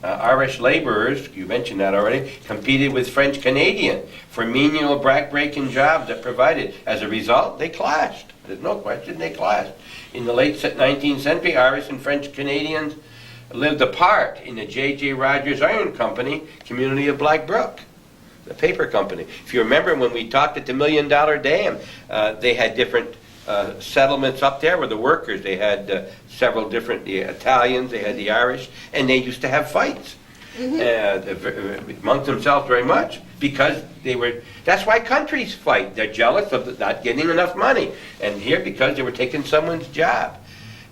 Irish laborers, you mentioned that already, competed with French Canadian for menial back-breaking jobs that provided. As a result, they clashed. There's no question they clashed. In the late 19th century, Irish and French Canadians lived apart in the J.J. Rogers Iron Company community of Black Brook, the paper company. If you remember when we talked at the $1 Million Dam, they had different settlements up there with the workers. They had several different, the Italians, they had the Irish, and they used to have fights amongst themselves very much because that's why countries fight. They're jealous of not getting enough money. And here, because they were taking someone's job.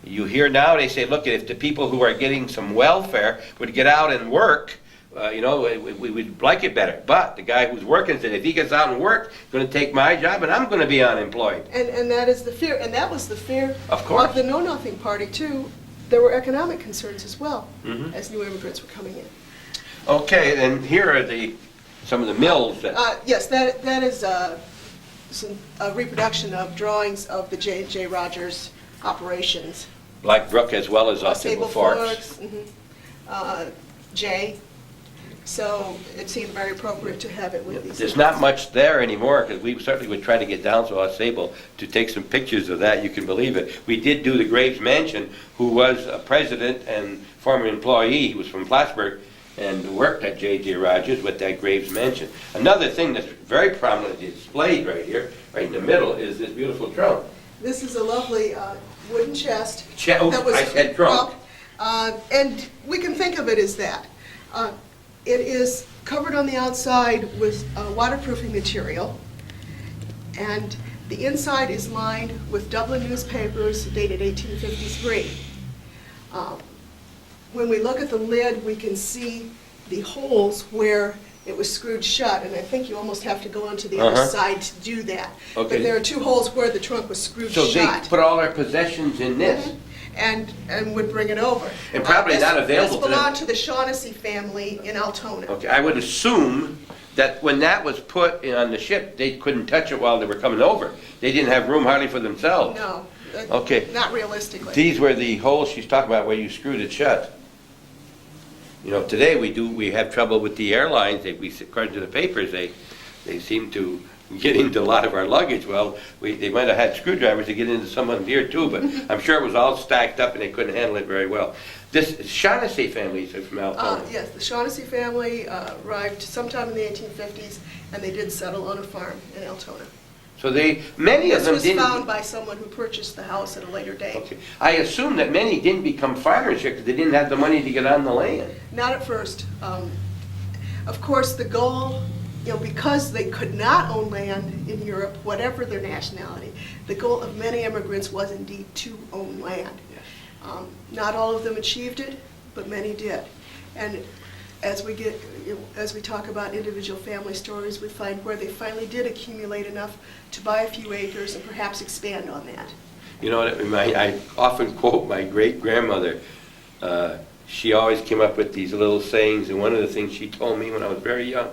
You hear now, they say, look, if the people who are getting some welfare would get out and work, we would like it better. But the guy who's working said, if he gets out and work, he's going to take my job and I'm going to be unemployed. And that is the fear, and that was the fear Of course. of the Know Nothing Party too. There were economic concerns as well, Mhm. as new immigrants were coming in. Okay, and here are some of the mills that, Yes, that is a reproduction of drawings of the J.J. Rogers operations. Black Brook as well as Sable Sable Forks. J. So it seemed very appropriate to have it with these. There's not much there anymore, because we certainly would try to get down to Sable to take some pictures of that, you can believe it. We did do the Graves Mansion, who was a president and former employee, he was from Plattsburgh, and worked at J.J. Rogers with that Graves Mansion. Another thing that's very prominently displayed right here, right in the middle, is this beautiful trunk. This is a lovely wooden chest. Oh, that was I said trunk. And we can think of it as that. It is covered on the outside with waterproofing material, and the inside is lined with Dublin newspapers dated 1853. When we look at the lid, we can see the holes where it was screwed shut, and I think you almost have to go onto the other Uh-huh. side to do that. Okay. But there are two holes where the trunk was screwed So shut. they put all their possessions in this. And would bring it over. And probably not available to This them. belonged to the Shaughnessy family in Altona. Okay, I would assume that when that was put on the ship, they couldn't touch it while they were coming over. They didn't have room hardly for themselves. No, Okay. not realistically. These were the holes she's talking about where you screwed it shut. Today we have trouble with the airlines. According to the papers, they seem to get into a lot of our luggage. Well, they might have had screwdrivers to get into some of them here too, but I'm sure it was all stacked up and they couldn't handle it very well. This Shaughnessy family is from Altona. Yes, the Shaughnessy family arrived sometime in the 1850s, and they did settle on a farm in Altona. So many of This them was didn't. found by someone who purchased the house at a later date. Okay. I assume that many didn't become farmers here because they didn't have the money to get on the land. Not at first. Of course, the goal, because they could not own land in Europe, whatever their nationality, the goal of many immigrants was indeed to own land. Yes. Not all of them achieved it, but many did. And as we talk about individual family stories, we find where they finally did accumulate enough to buy a few acres and perhaps expand on that. You know, I often quote my great-grandmother. She always came up with these little sayings, and one of the things she told me when I was very young,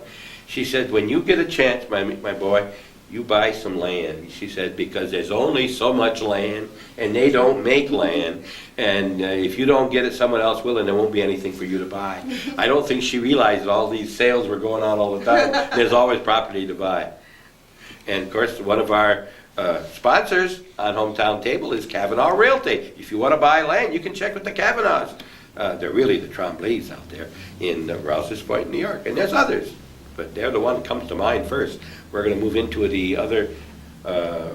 she said, when you get a chance, my boy, you buy some land. She said, because there's only so much land, and they don't make land, and if you don't get it, someone else will, and there won't be anything for you to buy. I don't think she realized that all these sales were going on all the time. There's always property to buy. And of course, one of our sponsors on Hometown Table is Kavanaugh Realty. If you want to buy land, you can check with the Kavanaughs. They're really the Tremblays out there in Rouse's Point, New York, and there's others, but they're the one that comes to mind first. We're going to move into the other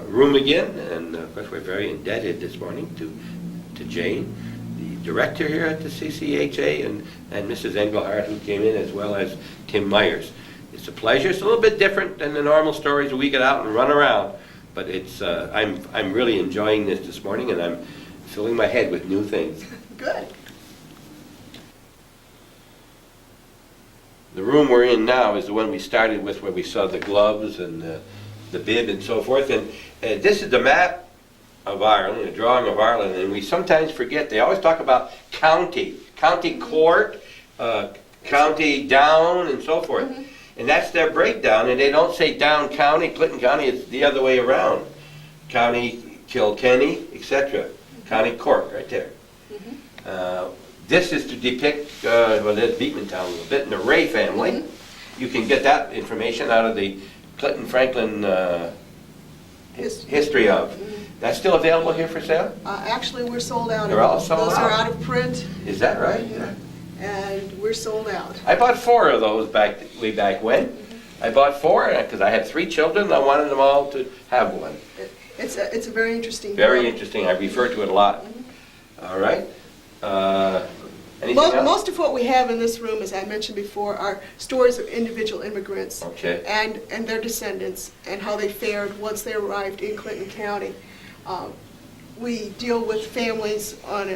room again, and of course we're very indebted this morning to Jane, the director here at the CCHA, and Mrs. Engelhardt, who came in, as well as Tim Myers. It's a pleasure. It's a little bit different than the normal stories where we get out and run around, but it's I'm really enjoying this morning, and I'm filling my head with new things. Good. The room we're in now is the one we started with, where we saw the gloves and the bib and so forth. And this is the map of Ireland, a drawing of Ireland. And we sometimes forget, they always talk about county court, county down, and so forth. Mm-hmm. And that's their breakdown. And they don't say Down County, Clinton County, it's the other way around. County Kilkenny, etc. Mm-hmm. County Cork, right there. Mm-hmm. This is to depict, well, there's Beekman Town a little bit, and the Ray family. Mm-hmm. You can get that information out of the Clinton Franklin history of. Mm-hmm. That's still available here for sale? Actually, we're sold out. They're all sold out? Those are out of print. Is that right? Yeah. And we're sold out. I bought 4 of those way back when. Mm-hmm. I bought 4 because I had 3 children and I wanted them all to have one. It's a very interesting book. Very interesting. I refer to it a lot. Mm-hmm. All right. Most of what we have in this room, as I mentioned before, are stories of individual immigrants. Okay. And their descendants and how they fared once they arrived in Clinton County. We deal with families on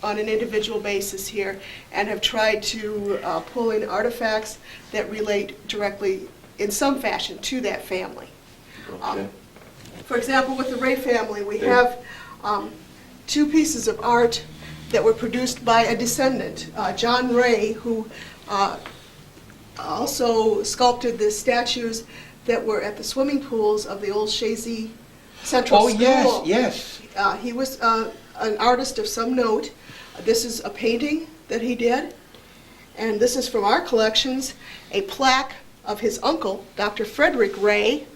an individual basis here and have tried to pull in artifacts that relate directly in some fashion to that family. Okay. For example, with the Ray family, we have 2 pieces of art that were produced by a descendant, John Ray, who also sculpted the statues that were at the swimming pools of the old Shazy Central School. Oh, yes. He was an artist of some note. This is a painting that he did, and this is from our collections, a plaque of his uncle, Dr. Frederick Ray,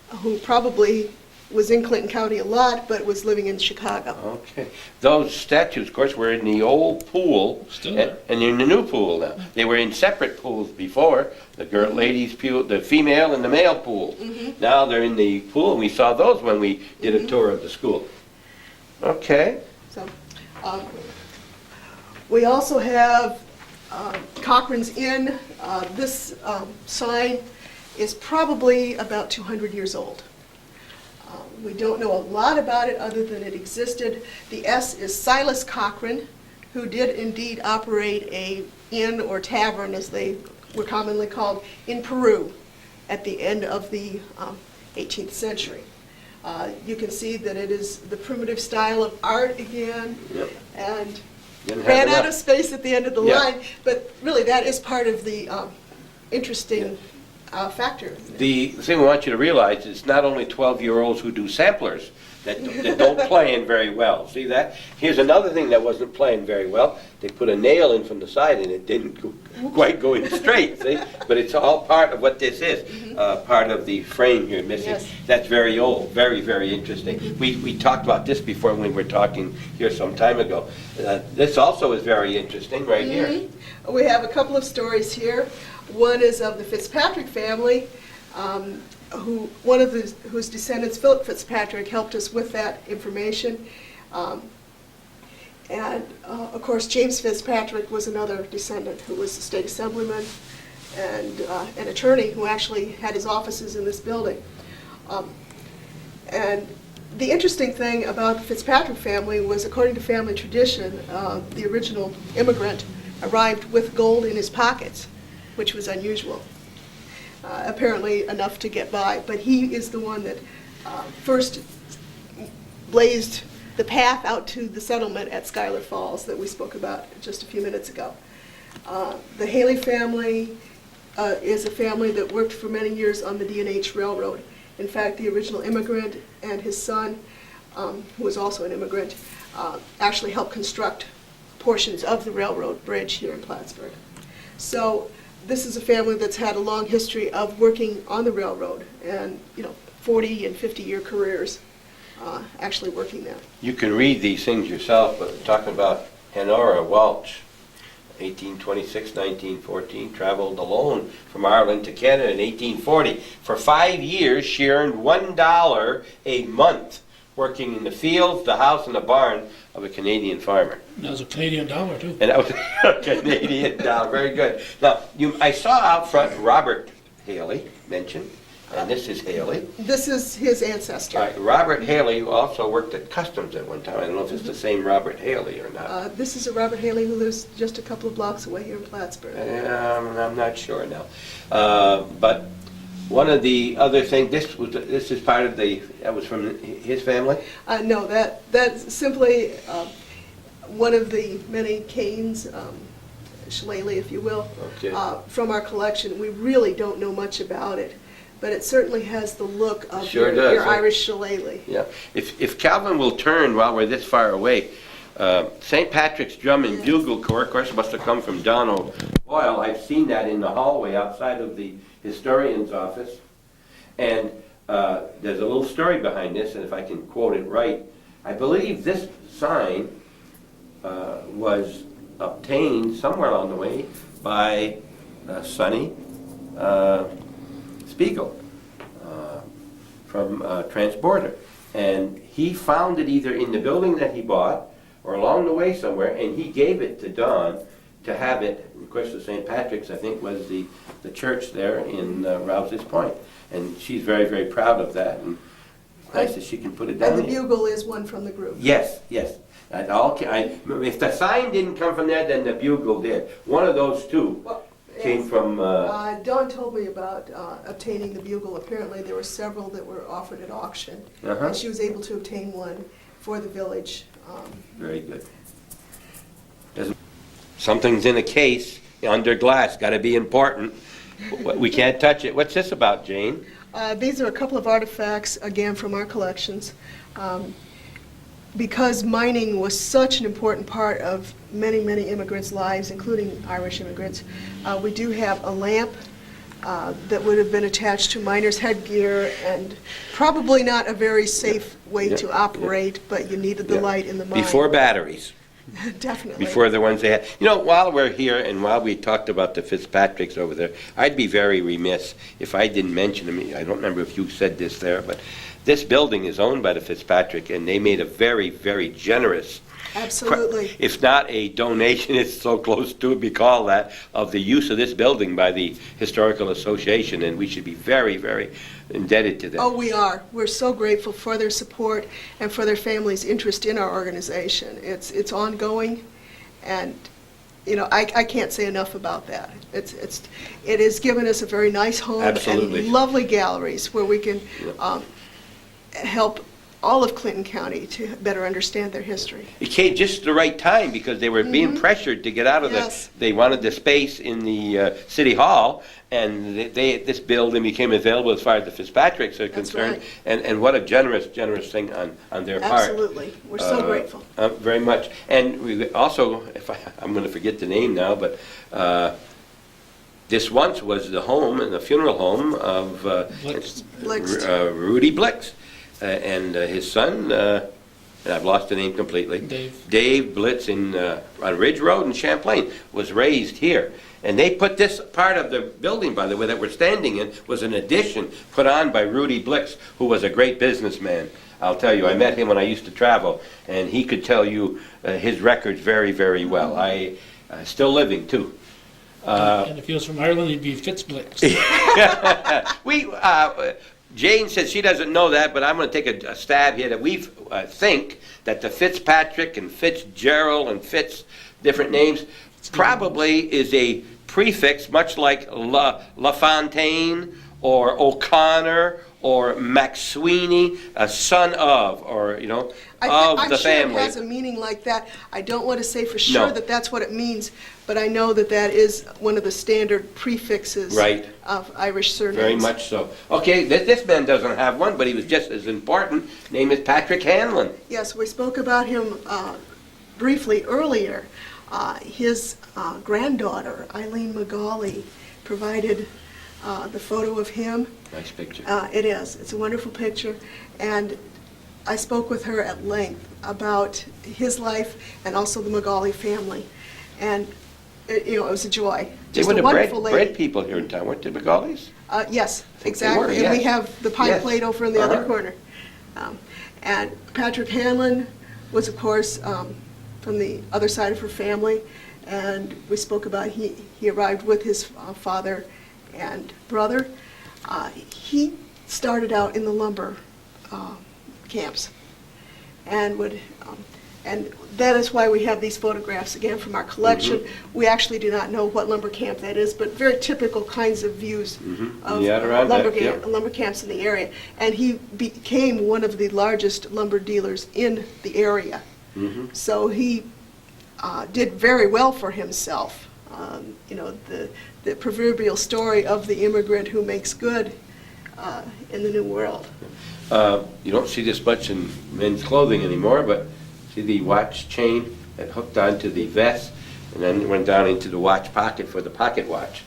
who probably was in Clinton County a lot, but was living in Chicago. Okay. Those statues, of course, were in the old pool, Still there. and they're in the new pool now. They were in separate pools before, the ladies' pool, the female and the male pool. Mm-hmm. Now they're in the pool, and we saw those when we did a tour of the school. Okay. So, we also have Cochran's Inn. This sign is probably about 200 years old. We don't know a lot about it other than it existed. The S is Silas Cochran, who did indeed operate a inn or tavern, as they were commonly called, in Peru at the end of the 18th century. You can see that it is the primitive style of art again, Yep. and Didn't ran have out enough. of space at the end of the Yeah. line, but really that is part of the interesting factor. The thing I want you to realize is not only 12-year-olds who do samplers that don't play in very well. See that? Here's another thing that wasn't playing very well. They put a nail in from the side and it didn't quite go in straight, see? But it's all part of what this is, part of the frame here missing. Yes. That's very old, very, very interesting. We talked about this before when we were talking here some time ago. This also is very interesting right here. We have a couple of stories here. One is of the Fitzpatrick family, whose descendants, Philip Fitzpatrick, helped us with that information. Of course, James Fitzpatrick was another descendant who was a state assemblyman and an attorney who actually had his offices in this building. And the interesting thing about the Fitzpatrick family was, according to family tradition, the original immigrant arrived with gold in his pockets, which was unusual. Apparently enough to get by, but he is the one that first blazed the path out to the settlement at Schuyler Falls that we spoke about just a few minutes ago. The Haley family is a family that worked for many years on the D&H Railroad. In fact, the original immigrant and his son, who was also an immigrant, actually helped construct portions of the railroad bridge here in Plattsburgh. So this is a family that's had a long history of working on the railroad and, 40 and 50-year careers actually working there. You can read these things yourself, but talking about Honora Welch, 1826-1914, traveled alone from Ireland to Canada in 1840. For 5 years, she earned $1 a month working in the fields, the house, and the barn of a Canadian farmer. That was a Canadian dollar, too. And that was a Canadian dollar. Very good. Now, I saw out front Robert Haley mentioned, and this is Haley. This is his ancestor. All right, Robert Haley also worked at Customs at one time. I don't know if it's the same Robert Haley or not. This is a Robert Haley who lives just a couple of blocks away here in Plattsburgh. I'm not sure now. But one of the other things, this is part of that was from his family? No, that's simply one of the many canes, shillelagh, if you will, Okay. from our collection. We really don't know much about it, but it certainly has the look of Sure your does. Irish shillelagh. Yeah. If Calvin will turn while we're this far away, St. Patrick's Drum and Bugle Corps, of course, must have come from Donald Boyle. I've seen that in the hallway outside of the historian's office. And there's a little story behind this, and if I can quote it right, I believe this sign was obtained somewhere along the way by Sonny Spiegel from Transporter. And he found it either in the building that he bought or along the way somewhere, and he gave it to Don to have it. Of course, the St. Patrick's, I think, was the church there in Rouse's Point. And she's very, very proud of that. And it's nice that she can put it down And the here. bugle is one from the group. Yes, yes. If the sign didn't come from there, then the bugle did. One of those two Well, came yes. from... Dawn told me about obtaining the bugle. Apparently, there were several that were offered at auction, Uh-huh. and she was able to obtain one for the village. Very good. Something's in a case under glass, got to be important. We can't touch it. What's this about, Jane? These are a couple of artifacts, again, from our collections. Because mining was such an important part of many, many immigrants' lives, including Irish immigrants, we do have a lamp that would have been attached to miner's headgear, and probably not a very safe way to operate, but you needed the light in the mine. Before batteries. Definitely. Before the ones they had. While we're here and while we talked about the Fitzpatricks over there, I'd be very remiss if I didn't mention them. I don't remember if you said this there, but this building is owned by the Fitzpatrick, and they made a very, very generous, Absolutely. if not a donation, it's so close to it, we call that, of the use of this building by the Historical Association, and we should be very, very indebted to them. Oh, we are. We're so grateful for their support and for their family's interest in our organization. It's ongoing, and I can't say enough about that. It has given us a very nice home. Absolutely. And lovely galleries where we can help all of Clinton County to better understand their history. It came just the right time because they were being pressured to get out of Yes. they wanted the space in the City Hall, and this building became available as far as the Fitzpatricks are That's concerned. right. And what a generous thing on their part. Absolutely. We're so grateful. Very much. And we also, I'm going to forget the name now, but this once was the home and the funeral home of Blix. Rudy Blix. And his son, and I've lost the name completely. Dave Blitz on Ridge Road in Champlain was raised here. And they put this part of the building, by the way, that we're standing in, was an addition put on by Rudy Blix, who was a great businessman. I'll tell you, I met him when I used to travel, and he could tell you his records very, very well. Still living, too. And if he was from Ireland, he'd be Fitzblix. Jane says she doesn't know that, but I'm going to take a stab here that we think that the Fitzpatrick and Fitzgerald and Fitz, different names, probably is a prefix, much like LaFontaine or O'Connor or McSweeney, a son of, or, of the I'm family. sure it has a meaning like that. I don't want to say for sure No. that that's what it means, but I know that that is one of the standard prefixes Right. of Irish surnames. Very much so. Okay, this man doesn't have one, but he was just as important. Name is Patrick Hanlon. Yes, we spoke about him briefly earlier. His granddaughter, Eileen Magali, provided the photo of him. Nice picture. It is. It's a wonderful picture. And I spoke with her at length about his life and also the Magali family. And, it was a joy. They Just were a the wonderful lady. bread people here in town, weren't they, Magalis? Yes, They exactly. were, And we yes. have the pie Yes. plate over in the other Uh-huh. corner. And Patrick Hanlon was, of course, from the other side of her family. And we spoke about he arrived with his father and brother. He started out in the lumber camps and and that is why we have these photographs again from our collection. We actually do not know what lumber camp that is, but very typical kinds of views of The Adirondack, yeah. lumber camps in the area. And he became one of the largest lumber dealers in the area. So he did very well for himself. The proverbial story of the immigrant who makes good in the New World. You don't see this much in men's clothing anymore, but see the watch chain that hooked onto the vest and then went down into the watch pocket for the pocket watch.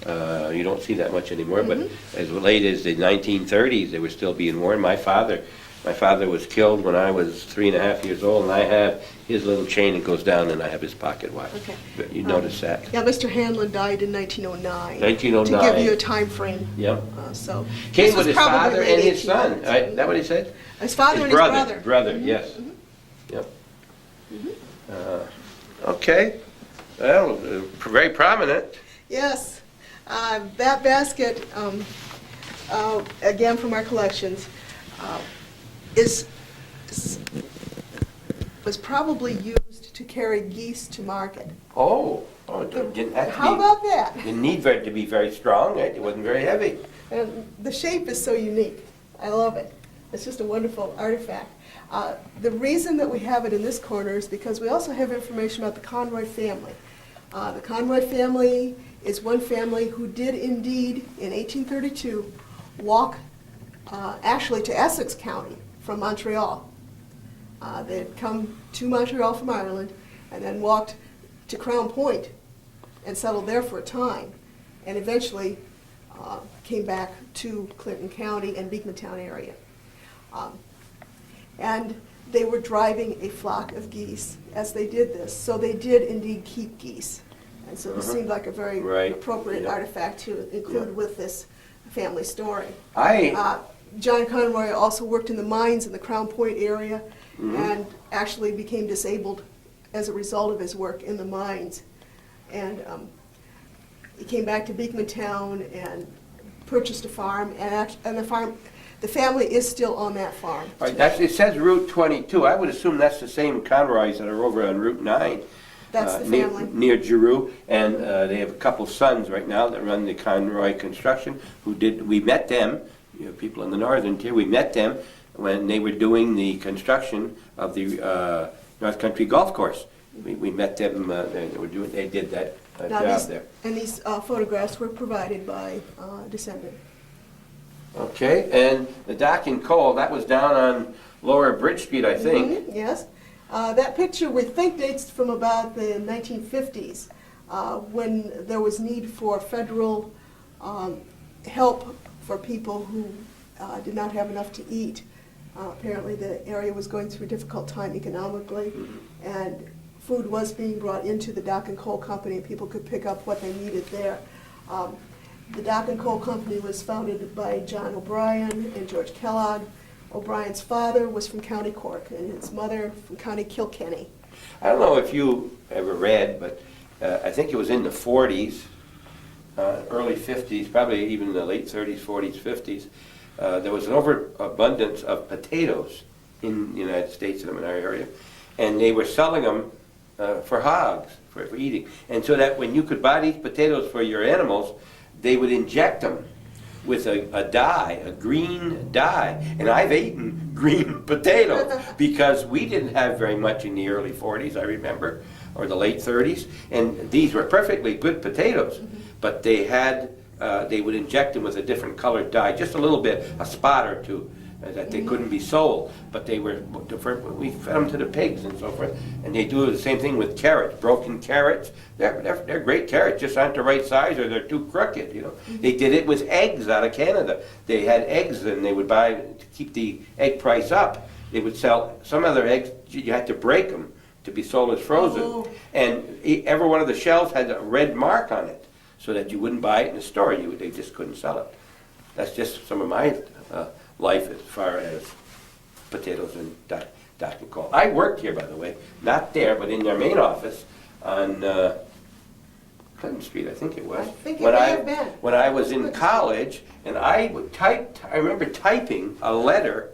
You don't see that much anymore, but as late as the 1930s, they were still being worn. My father was killed when I was 3.5 years old, and I have his little chain that goes down, and I have his pocket watch. Okay. But you notice that. Yeah, Mr. Hanlon died in 1909. 1909. To give you a time frame. Yep. So Came this with was his probably father late and his son. 1800s. Right? Is that what he said? His father and his brother. Brother, yes. Yep. Okay. Well, very prominent. Yes. That basket, again from our collections, was probably used to carry geese to market. Oh, it didn't have to How be, about that? didn't need to be very strong. It wasn't very heavy. And the shape is so unique. I love it. It's just a wonderful artifact. The reason that we have it in this corner is because we also have information about the Conroy family. The Conroy family is one family who did indeed, in 1832, walk actually to Essex County from Montreal. They had come to Montreal from Ireland and then walked to Crown Point and settled there for a time, and eventually came back to Clinton County and Beekmantown area. And they were driving a flock of geese as they did this, so they did indeed keep geese. And so it seemed like a very Right. appropriate Yeah. artifact to include with this family story. I John Conroy also worked in the mines in the Crown Point area and actually became disabled as a result of his work in the mines. And he came back to Beekmantown and purchased a farm, and the family is still on that farm. Right, it says Route 22. I would assume that's the same Conroys that are over on Route 9. That's the near- family. Near Giroux, and they have a couple sons right now that run the Conroy Construction, we met them, people in the northern tier, we met them. when they were doing the construction of the North Country Golf Course. We met them, they did that Now, job these- there. And these photographs were provided by descendant. Okay, and the Dock and Coal, that was down on Lower Bridge Street, I think. Mhm, yes. That picture, we think, dates from about the 1950s, when there was need for federal help for people who did not have enough to eat. Apparently, the area was going through a difficult time economically, and food was being brought into the Dock and Coal Company, and people could pick up what they needed there. The Dock and Coal Company was founded by John O'Brien and George Kellogg. O'Brien's father was from County Cork, and his mother from County Kilkenny. I don't know if you ever read, but I think it was in the 40s, early 50s, probably even the late 30s, 40s, 50s. There was an overabundance of potatoes in the United States in our area, and they were selling them for hogs, for eating. And so that when you could buy these potatoes for your animals, they would inject them with a dye, a green dye. And I've eaten green potatoes because we didn't have very much in the early 40s, I remember, or the late 30s. And these were perfectly good potatoes, but they had, they would inject them with a different colored dye, just a little bit, a spot or two, that they couldn't be sold. But they were, we fed them to the pigs and so forth. And they do the same thing with carrots, broken carrots. They're great carrots, just aren't the right size or they're too crooked, you know. They did it with eggs out of Canada. They had eggs and they would buy, to keep the egg price up, they would sell some other eggs, you had to break them to be sold as frozen. Oh. And every one of the shells had a red mark on it so that you wouldn't buy it in the store. They just couldn't sell it. That's just some of my life as far as potatoes and Dock and Coal. I worked here, by the way, not there, but in their main office on Clinton Street, I think it was. I think it may have been. When I was in college, and I remember typing a letter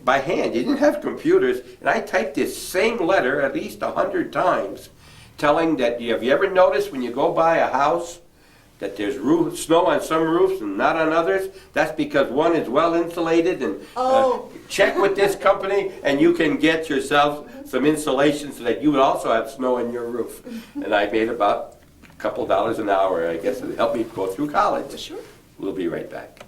by hand. You didn't have computers, and I typed this same letter at least 100 times, telling that, have you ever noticed when you go by a house that there's snow on some roofs and not on others? That's because one is well insulated, and check with this company and you can get yourself some insulation so that you would also have snow in your roof. And I made about a couple dollars an hour, I guess, it helped me go through college. Sure. We'll be right back.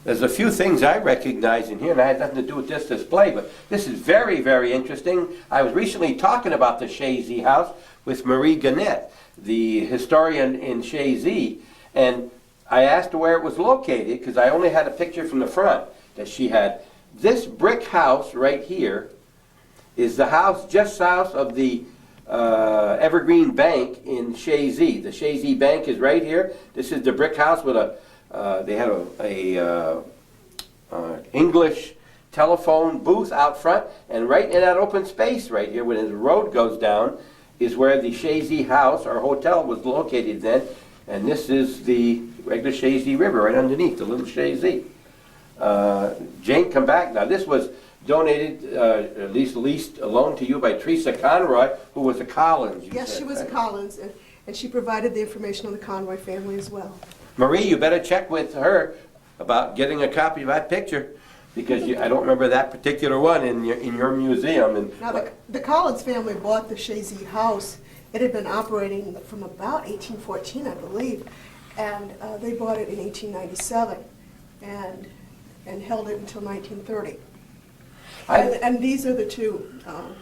There's a few things I recognize in here, and I had nothing to do with this display, but this is very, very interesting. I was recently talking about the Shazy House with Marie Gannett, the historian in Shazy, and I asked her where it was located, because I only had a picture from the front that she had. This brick house right here is the house just south of the Evergreen Bank in Shazy. The Shazy Bank is right here. This is the brick house with they had a English telephone booth out front, and right in that open space right here, when the road goes down, is where the Shazy House, our hotel, was located then. And this is the regular Shazy River right underneath, the little Shazy. Jane, come back. Now this was donated, at least a loan to you by Teresa Conroy, who was a Collins. Yes, she was a Collins, and she provided the information on the Conroy family as well. Marie, you better check with her about getting a copy of that picture, because I don't remember that particular one in your museum. And Now, the Collins family bought the Shazy House. It had been operating from about 1814, I believe, and they bought it in 1897 and held it until 1930. And these are the two,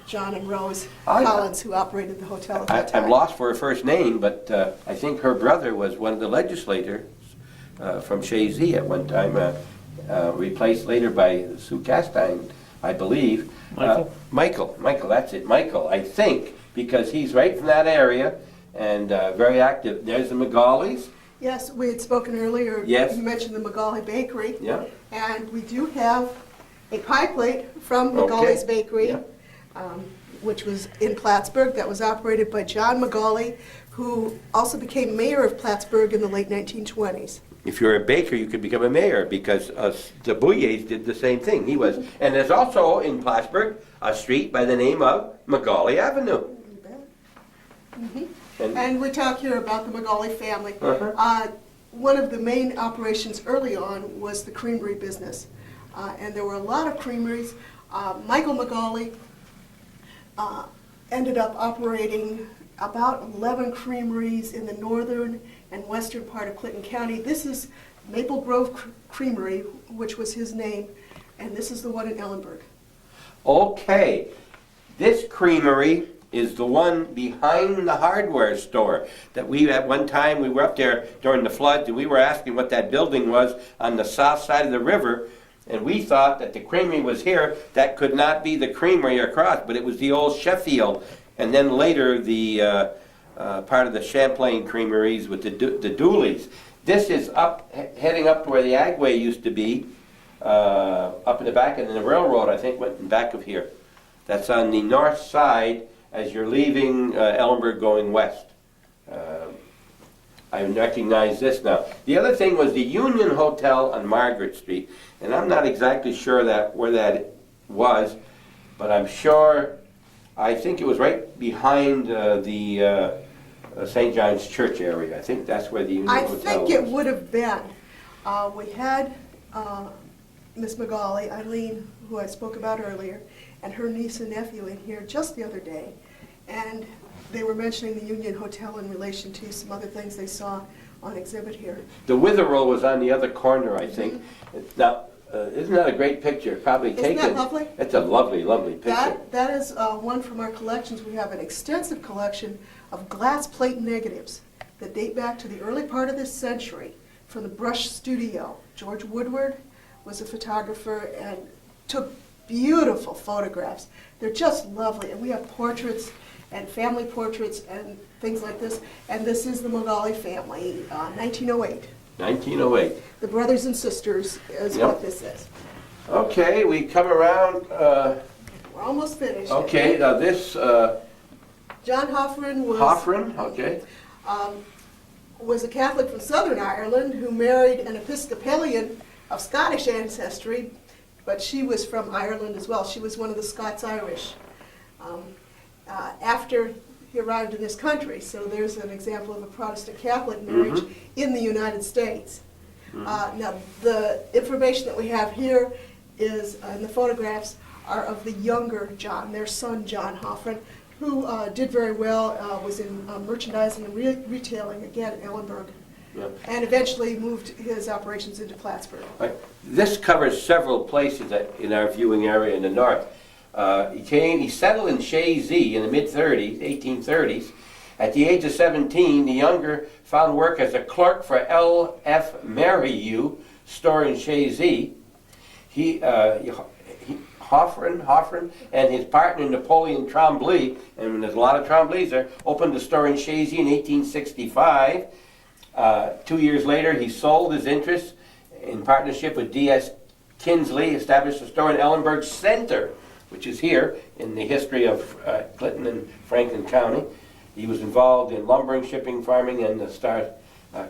John and Rose Collins, who operated the hotel at that time. I'm lost for her first name, but I think her brother was one of the legislators from Shazy at one time, replaced later by Sue Castine, I believe. Michael? Michael, that's it, Michael, I think, because he's right from that area and very active. There's the Magalis. Yes, we had spoken earlier. Yes. You mentioned the Magali Bakery. Yeah. And we do have a pie plate from Magali's Bakery, Yeah. which was in Plattsburgh, that was operated by John Magali, who also became mayor of Plattsburgh in the late 1920s. If you're a baker, you could become a mayor, because the Bouillets did the same thing. He was, and there's also in Plattsburgh a street by the name of Magali Avenue. And we talk here about the Magali family. one of the main operations early on was the creamery business. And there were a lot of creameries. Michael McGauley ended up operating about 11 creameries in the northern and western part of Clinton County. This is Maple Grove Creamery, which was his name, and this is the one in Ellenburg. Okay, this creamery is the one behind the hardware store that we, at one time, we were up there during the floods, and we were asking what that building was on the south side of the river, and we thought that the creamery was here. That could not be the creamery across, but it was the old Sheffield, and then later the part of the Champlain creameries with the Dooleys. This is up, heading up to where the Agway used to be, up in the back, and then the railroad, I think, went in back of here. That's on the north side as you're leaving Ellenburg going west. I recognize this now. The other thing was the Union Hotel on Margaret Street, and I'm not exactly sure where that was, but I'm sure, I think it was right behind the St. John's Church area. I think that's where the Union I Hotel was. think it would have been. We had Miss McGauley, Eileen, who I spoke about earlier, and her niece and nephew in here just the other day. And they were mentioning the Union Hotel in relation to some other things they saw on exhibit here. The Witherell was on the other corner, I think. It's now, isn't that a great picture? Probably Isn't taken. that lovely? It's a lovely, lovely picture. That is one from our collections. We have an extensive collection of glass plate negatives that date back to the early part of this century from the Brush Studio. George Woodward was a photographer and took beautiful photographs. They're just lovely, and we have portraits and family portraits and things like this. And this is the McGauley family, 1908. 1908. The brothers and sisters is Yep. what this is. Okay, we come around. We're almost finished. Okay, now this John Hoffren was Hoffren. Okay. was a Catholic from Southern Ireland who married an Episcopalian of Scottish ancestry, but she was from Ireland as well. She was one of the Scots-Irish after he arrived in this country. So there's an example of a Protestant-Catholic marriage in the United States. Now, the information that we have here is, in the photographs, are of the younger John, their son John Hoffren, who did very well, was in merchandising and retailing, again, in Ellenburg, and eventually moved his operations into Plattsburgh. Right. This covers several places in our viewing area in the north. He settled in Shazy in the mid-30s, 1830s. At the age of 17, the younger found work as a clerk for L.F. Merrieux store in Shazy. Hoffren and his partner Napoleon Tremblay, and there's a lot of Tremblays there, opened a store in Shazy in 1865. 2 years later, he sold his interest in partnership with D.S. Kinsley, established a store in Ellenburg Center, which is here in the history of Clinton and Franklin County. He was involved in lumbering, shipping, farming, and the Star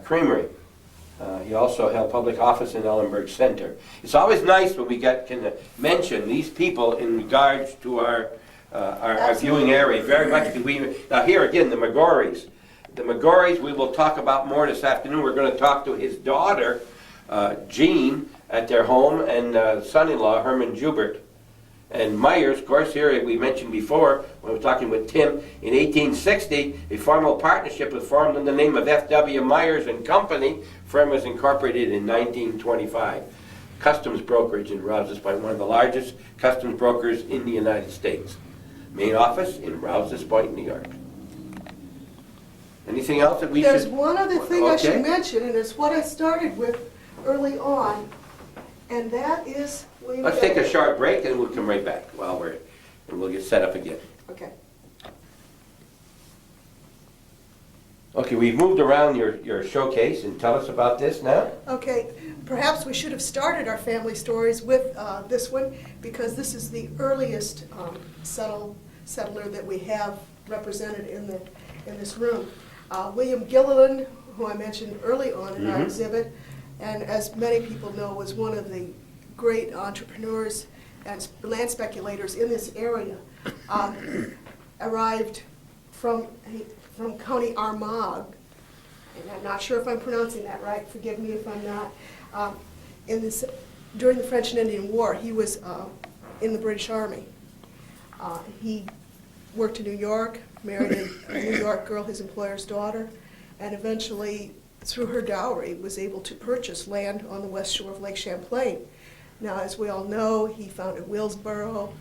Creamery. He also held public office in Ellenburg Center. It's always nice when we can mention these people in regards to our viewing area. Very much. Now here again, the McGaurys. The McGaurys we will talk about more this afternoon. We're going to talk to his daughter, Jean, at their home, and son-in-law, Herman Joubert. And Myers, of course, here we mentioned before, when we were talking with Tim, in 1860, a formal partnership was formed in the name of F.W. Myers and Company. Firm was incorporated in 1925. Customs brokerage in Rouse's Point, one of the largest customs brokers in the United States. Main office in Rouse's Point, New York. Anything else that we There's should... one other thing I should Okay. mention, and it's what I started with early on, and that is William Let's take a Gilbert. short break and we'll come right back and we'll get set up again. Okay. Okay, we've moved around your showcase, and tell us about this now. Okay, perhaps we should have started our family stories with this one, because this is the earliest settler that we have represented in this room. William Gilliland, who I mentioned early on in our exhibit, and as many people know, was one of the great entrepreneurs and land speculators in this area, arrived from County Armagh, and I'm not sure if I'm pronouncing that right, forgive me if I'm not, during the French and Indian War, he was in the British Army. He worked in New York, married a New York girl, his employer's daughter, and eventually, through her dowry, was able to purchase land on the west shore of Lake Champlain. Now, as we all know, he founded Willsboro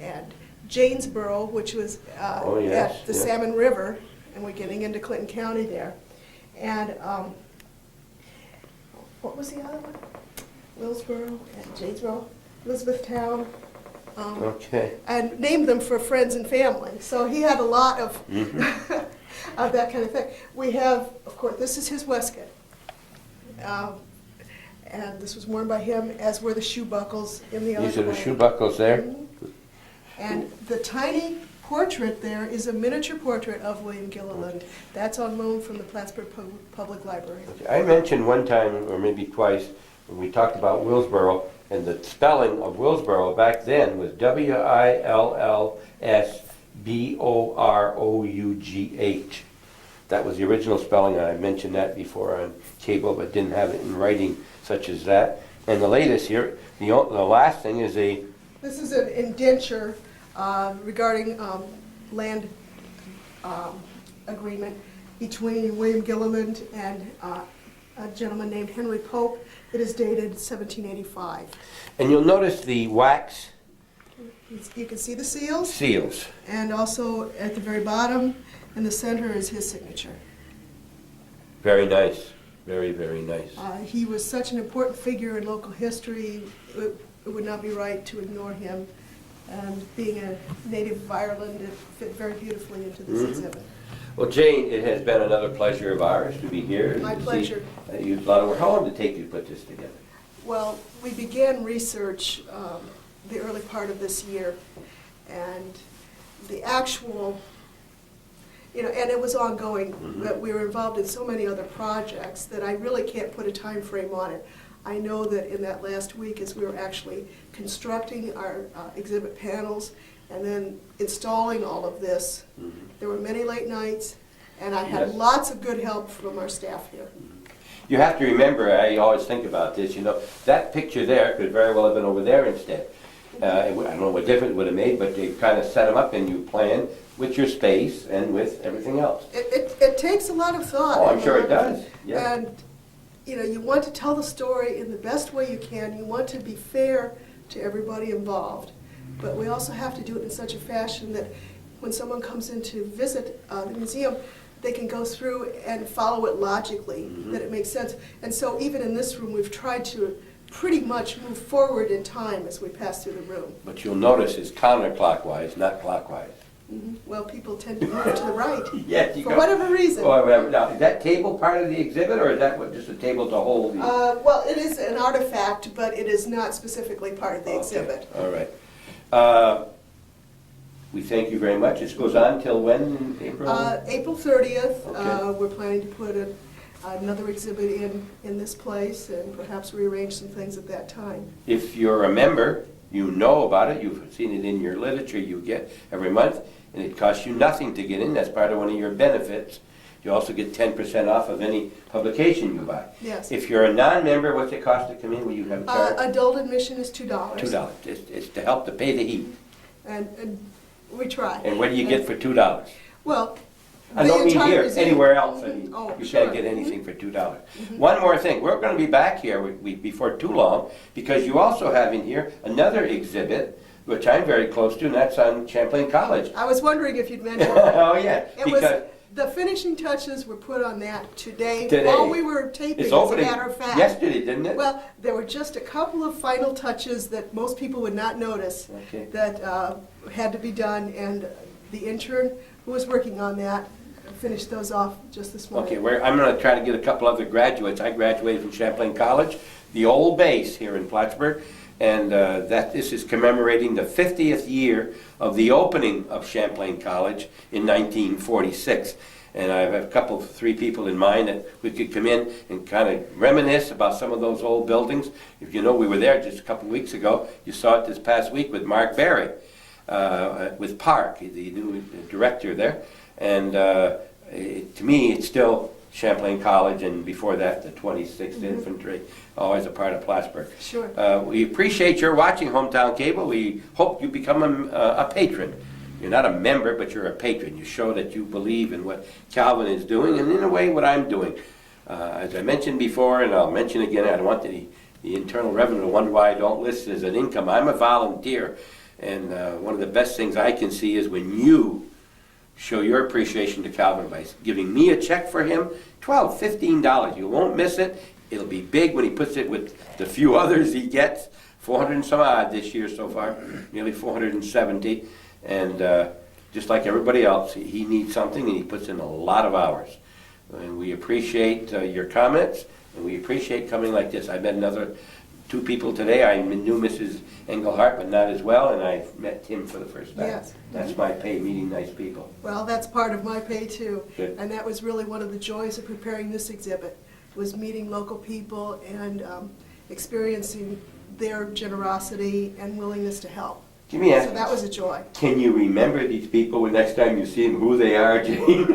and Janesboro, which was Oh, yes, at the yes. Salmon River, and we're getting into Clinton County there. And what was the other one? Willsboro and Janesboro, Elizabethtown. Okay. And named them for friends and family. So he had a lot of, of that kind of thing. We have, of course, this is his waistcoat. And this was worn by him, as were the shoe buckles in the other These are the plane. shoe buckles there? Mhm. And the tiny portrait there is a miniature portrait of William Gilliland. That's on loan from the Plattsburgh Public Library. I mentioned one time, or maybe twice, when we talked about Willsboro, and the spelling of Willsboro back then was Willsborough. That was the original spelling, and I mentioned that before on cable, but didn't have it in writing such as that. And the latest here, the last thing is a, This is an indenture regarding land agreement between William Gilliland and a gentleman named Henry Pope. It is dated 1785. and you'll notice the wax You can see the seals, seals. and also at the very bottom in the center is his signature. Very nice, very, very nice. He was such an important figure in local history, it would not be right to ignore him. And being a native of Ireland, it fit very beautifully into this exhibit. Well, Jane, it has been another pleasure of ours to be here. My to see, pleasure. You did a lot of work. How long did it take you to put this together? Well, we began research the early part of this year, and the actual, and it was ongoing, but we were involved in so many other projects that I really can't put a time frame on it. I know that in that last week, as we were actually constructing our exhibit panels and then installing all of this, there were many late nights, and I had Yes. lots of good help from our staff here. You have to remember, I always think about this, that picture there could very well have been over there instead. I don't know what difference it would have made, but they kind of set them up and you plan with your space and with everything else. It takes a lot of thought. Oh, I'm sure it does, yeah. And, you want to tell the story in the best way you can. You want to be fair to everybody involved. But we also have to do it in such a fashion that when someone comes in to visit the museum, they can go through and follow it logically, that it makes sense. And so even in this room, we've tried to pretty much move forward in time as we pass through the room. But you'll notice it's counterclockwise, not clockwise. Well, people tend to move to the right, Yes, you for go. whatever reason. Oh, whatever. Now, is that table part of the exhibit, or is that just a table to hold the? Well, it is an artifact, but it is not specifically part of the Okay, exhibit. all right. We thank you very much. This goes on till when, April? April 30th, Okay. we're planning to put another exhibit in this place and perhaps rearrange some things at that time. If you're a member, you know about it, you've seen it in your literature you get every month, and it costs you nothing to get in. That's part of one of your benefits. You also get 10% off of any publication you buy. Yes. If you're a non-member, what's it cost to come in? Will you have a charge? Adult admission is $2. $2. It's to help to pay the heat. And we try. And what do you get for $2? Well, I the don't mean entire here, museum- anywhere else. I mean, Oh, you sure. can't get anything for $2. One more thing, we're going to be back here before too long, because you also have in here another exhibit, which I'm very close to, and that's on Champlain College. I was wondering if you'd mention that. Oh, yeah, It was, because the finishing touches were put on that today Today. while we were taping, it's as a opening matter of fact. yesterday, didn't it? Well, there were just a couple of final touches that most people would not notice Okay. that had to be done, and the intern who was working on that finished those off just this morning. Okay, I'm going to try to get a couple other graduates. I graduated from Champlain College, the old base here in Plattsburgh, and this is commemorating the 50th year of the opening of Champlain College in 1946. And I have three people in mind that we could come in and kind of reminisce about some of those old buildings. If you know, we were there just a couple weeks ago. You saw it this past week with Mark Berry, with Park, the new director there. And to me, it's still Champlain College, and before that, the 26th Infantry, always a part of Plattsburgh. Sure. We appreciate your watching Hometown Cable. We hope you become a patron. You're not a member, but you're a patron. You show that you believe in what Calvin is doing, and in a way, what I'm doing. As I mentioned before, and I'll mention again, I don't want the Internal Revenue to wonder why I don't list it as an income. I'm a volunteer, and one of the best things I can see is when you show your appreciation to Calvin by giving me a check for him, $12, $15. You won't miss it. It'll be big when he puts it with the few others he gets. 400 and some odd this year so far, nearly 470. And just like everybody else, he needs something, and he puts in a lot of hours. And we appreciate your comments, and we appreciate coming like this. I met another 2 people today. I knew Mrs. Engelhardt, but not as well, and I met Tim for the first time. Yes. That's my pay, meeting nice people. Well, that's part of my pay too. Good. And that was really one of the joys of preparing this exhibit, was meeting local people and experiencing their generosity and willingness to help. Give me So that was a joy. Can you remember these people when next time you see them, who they are, Jane?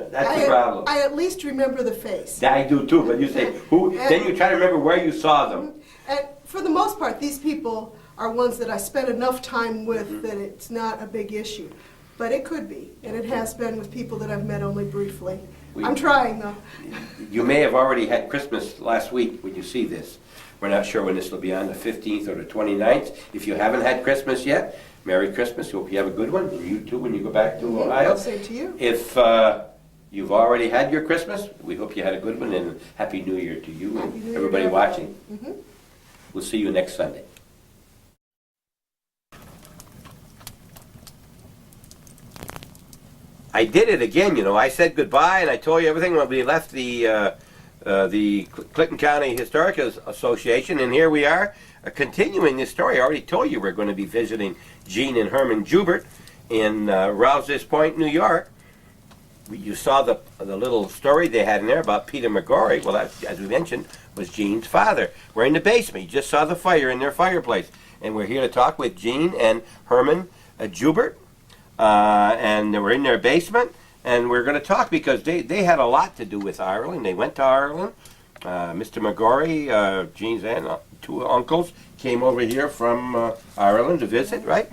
That's the problem. I at least remember the face. I do too, but you say, who, then you try to remember where you saw them. And for the most part, these people are ones that I spent enough time with that it's not a big issue. But it could be, and it has been with people that I've met only briefly. I'm trying though. You may have already had Christmas last week when you see this. We're not sure when this will be on, the 15th or the 29th. If you haven't had Christmas yet, Merry Christmas. Hope you have a good one. And you too when you go back to Ohio. I'll say to you. If you've already had your Christmas, we hope you had a good one, and Happy New Year to you Happy New and Year everybody to watching. everyone. We'll see you next Sunday. I did it again, you know. I said goodbye, and I told you everything when we left the Clinton County Historical Association, and here we are, continuing this story. I already told you we're going to be visiting Gene and Herman Jubert in Rouse's Point, New York. You saw the little story they had in there about Peter McGorry. Well, that, as we mentioned, was Gene's father. We're in the basement. You just saw the fire in their fireplace. And we're here to talk with Gene and Herman Jubert. And we're in their basement. And we're going to talk because they had a lot to do with Ireland. They went to Ireland. Mr. McGorry, Gene's aunt, 2 uncles, came over here from Ireland to visit, right?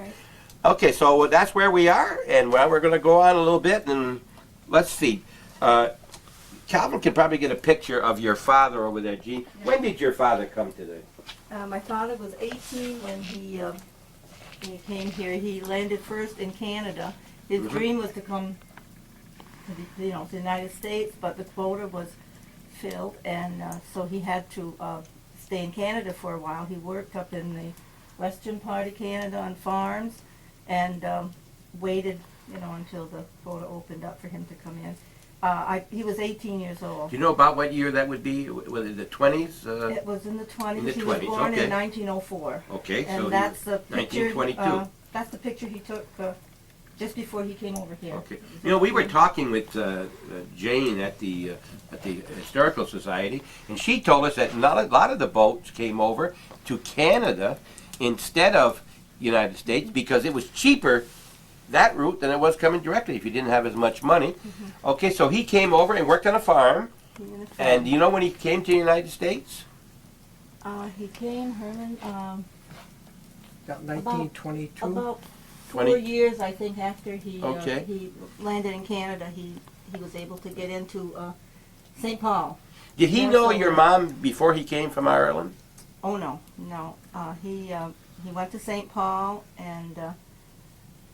Okay, so that's where we are. And well, we're going to go on a little bit and let's see. Calvin can probably get a picture of your father over there, Gene. When did your father come to the... My father was 18 when he came here. He landed first in Canada. His dream was to come to the United States, but the quota was filled, and so he had to stay in Canada for a while. He worked up in the western part of Canada on farms and waited, until the quota opened up for him to come in. He was 18 years old. Do you know about what year that would be? Was it the 20s? It was in the 20s. In the He was 20s, born okay. in 1904. Okay, And so that's the picture. 1922. That's the picture he took just before he came over here. Okay. We were talking with Jane at the Historical Society, and she told us that a lot of the boats came over to Canada instead of United States because it was cheaper that route than it was coming directly if you didn't have as much money. Okay, so he came over and worked on a farm. And do you know when he came to the United States? He came, Herman, About 1922. about 20 4 years, I think, after he Okay. he landed in Canada. He was able to get into St. Paul. Did he Yeah, know so- your mom before he came from Ireland? Oh no. He went to St. Paul, and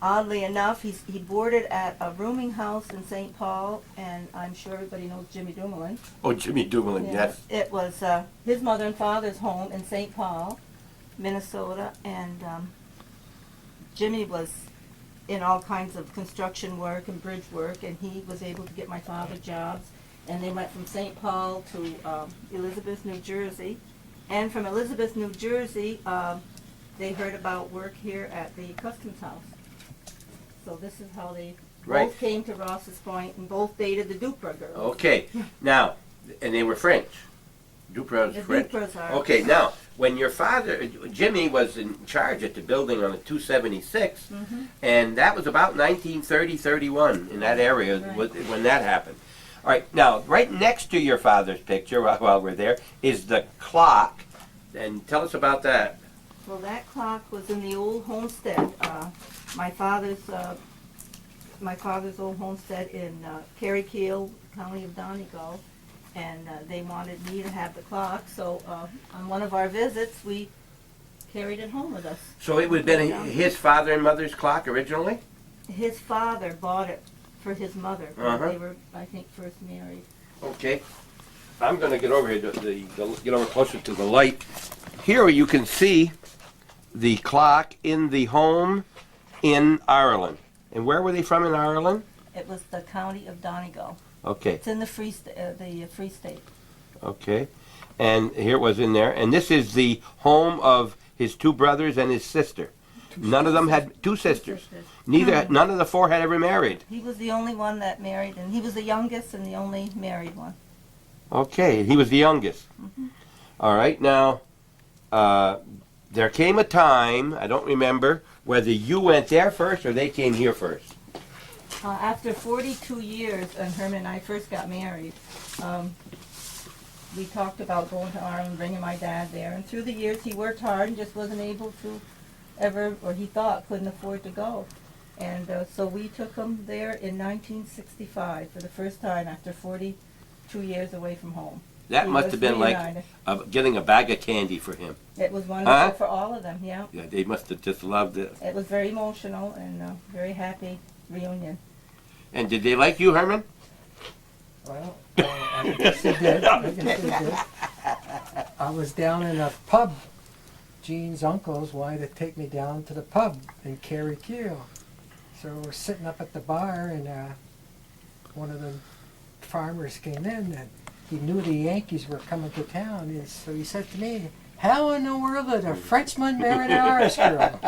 oddly enough, he boarded at a rooming house in St. Paul, and I'm sure everybody knows Jimmy Dumoulin. Oh, Jimmy Dumoulin, yes. It was his mother and father's home in St. Paul, Minnesota, and Jimmy was in all kinds of construction work and bridge work, and he was able to get my father jobs. And they went from St. Paul to Elizabeth, New Jersey. And from Elizabeth, New Jersey, they heard about work here at the Customs House. So this is how they Right. both came to Ross's Point and both dated the Dupra girls. Okay, now, and they were French. Dupra's The French. Dupras are. Okay, now, when your father, Jimmy, was in charge at the building on the 276, and that was about 1930, 31, in that area Right. when that happened. All right, now, right next to your father's picture, while we're there, is the clock. And tell us about that. Well, that clock was in the old homestead. My father's old homestead in Carrickeel, County of Donegal, and they wanted me to have the clock. So on one of our visits, we carried it home with us. So it would have been his father and mother's clock originally? His father bought it for his mother. Uh-huh. They were, I think, first married. Okay. I'm going to get over here, get over closer to the light. Here you can see the clock in the home in Ireland. And where were they from in Ireland? It was the County of Donegal. Okay. It's in the Free State. Okay. And here it was in there. And this is the home of his two brothers and his sister. None of them had two sisters. None of the four had ever married. He was the only one that married, and he was the youngest and the only married one. Okay, he was the youngest. All right, now, there came a time, I don't remember, whether you went there first or they came here first. After 42 years, and Herman and I first got married, we talked about going to Ireland, bringing my dad there. And through the years, he worked hard and just wasn't able to ever, or he thought couldn't afford to go. And so we took him there in 1965 for the first time after 42 years away from home. That He must was have been reunited. like getting a bag of candy for him. It was wonderful Huh? for all of them, yeah. Yeah, they must have just loved it. It was very emotional and very happy reunion. And did they like you, Herman? Well, I guess they did. I guess they did. I was down in a pub. Gene's uncles wanted to take me down to the pub in Carrickeel. So we're sitting up at the bar, and one of the farmers came in, and he knew the Yankees were coming to town. And so he said to me, "How in the world did a Frenchman marry an Irish girl?"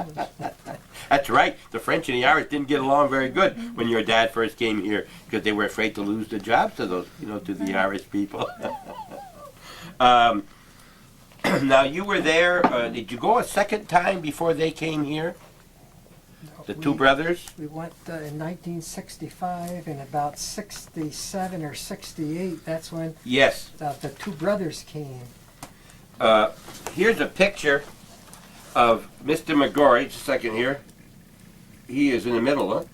That's right. The French and the Irish didn't get along very good when your dad first came here because they were afraid to lose the jobs to those, to the Irish people. Now you were there. Did you go a second time before they came here? The two brothers? We went in 1965, and about 67 or 68, that's when Yes. the two brothers came. Here's a picture of Mr. McGorry. Just a second here. He is in the middle, huh?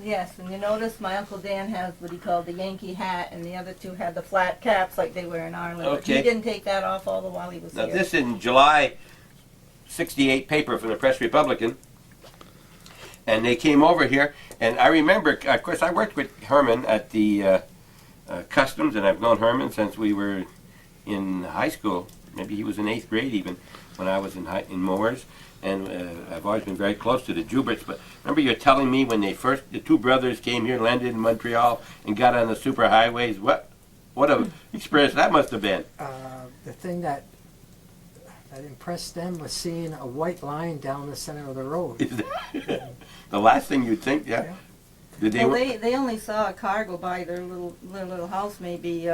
Yes, and you notice my Uncle Dan has what he called the Yankee hat, and the other two had the flat caps like they wear in Ireland. But Okay. he didn't take that off all the while he was Now here. this is in July 68 paper from the Press Republican. And they came over here, and I remember, of course, I worked with Herman at the Customs, and I've known Herman since we were in high school. Maybe he was in 8th grade even, when I was in Moores. And I've always been very close to the Juberts. But remember you're telling me when the two brothers came here, landed in Montreal, and got on the superhighways? What a experience that must have been. The thing that impressed them was seeing a white line down the center of the road. Is that the last thing you'd think, yeah? Yeah. Did they? Well, they only saw a car go by their little house maybe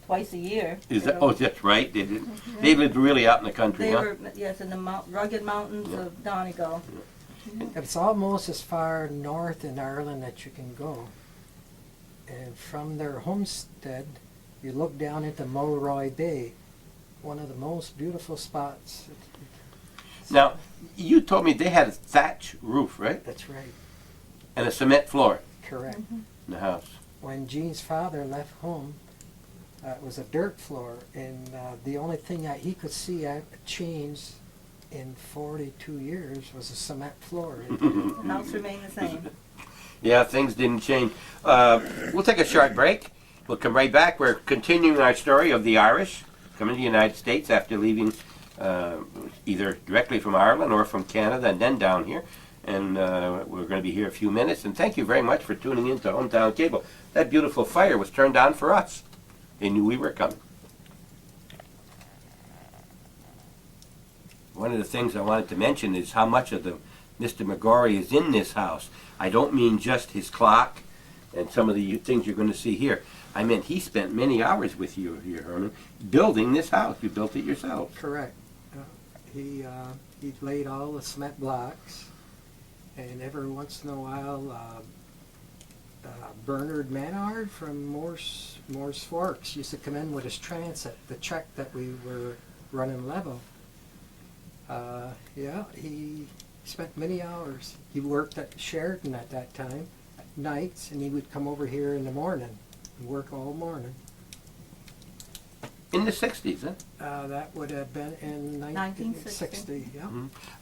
twice a year. Is you that? know. Oh, that's right. They did. They lived really out in the country, They huh? were, yes, in the rugged mountains of Donegal. It's almost as far north in Ireland that you can go. And from their homestead, you look down into Mulroy Bay, one of the most beautiful spots. Now, you told me they had a thatch roof, right? That's right, And a cement floor correct. in the house. When Gene's father left home, it was a dirt floor, and the only thing that he could see changed in 42 years was a cement floor. The house remained the same. Yeah, things didn't change. We'll take a short break. We'll come right back. We're continuing our story of the Irish coming to the United States after leaving either directly from Ireland or from Canada and then down here. And we're going to be here a few minutes. And thank you very much for tuning in to Hometown Cable. That beautiful fire was turned on for us. They knew we were coming. One of the things I wanted to mention is how much of the Mr. McGorry is in this house. I don't mean just his clock and some of the things you're going to see here. I meant he spent many hours with you here, Herman, building this house. You built it yourself. Correct. He laid all the cement blocks, and every once in a while Bernard Manard from Morse Forks used to come in with his transit, the truck that we were running level. Yeah, he spent many hours. He worked at Sheridan at that time, at nights, and he would come over here in the morning and work all morning. In the 60s, huh? That would have been in 1960. Yeah.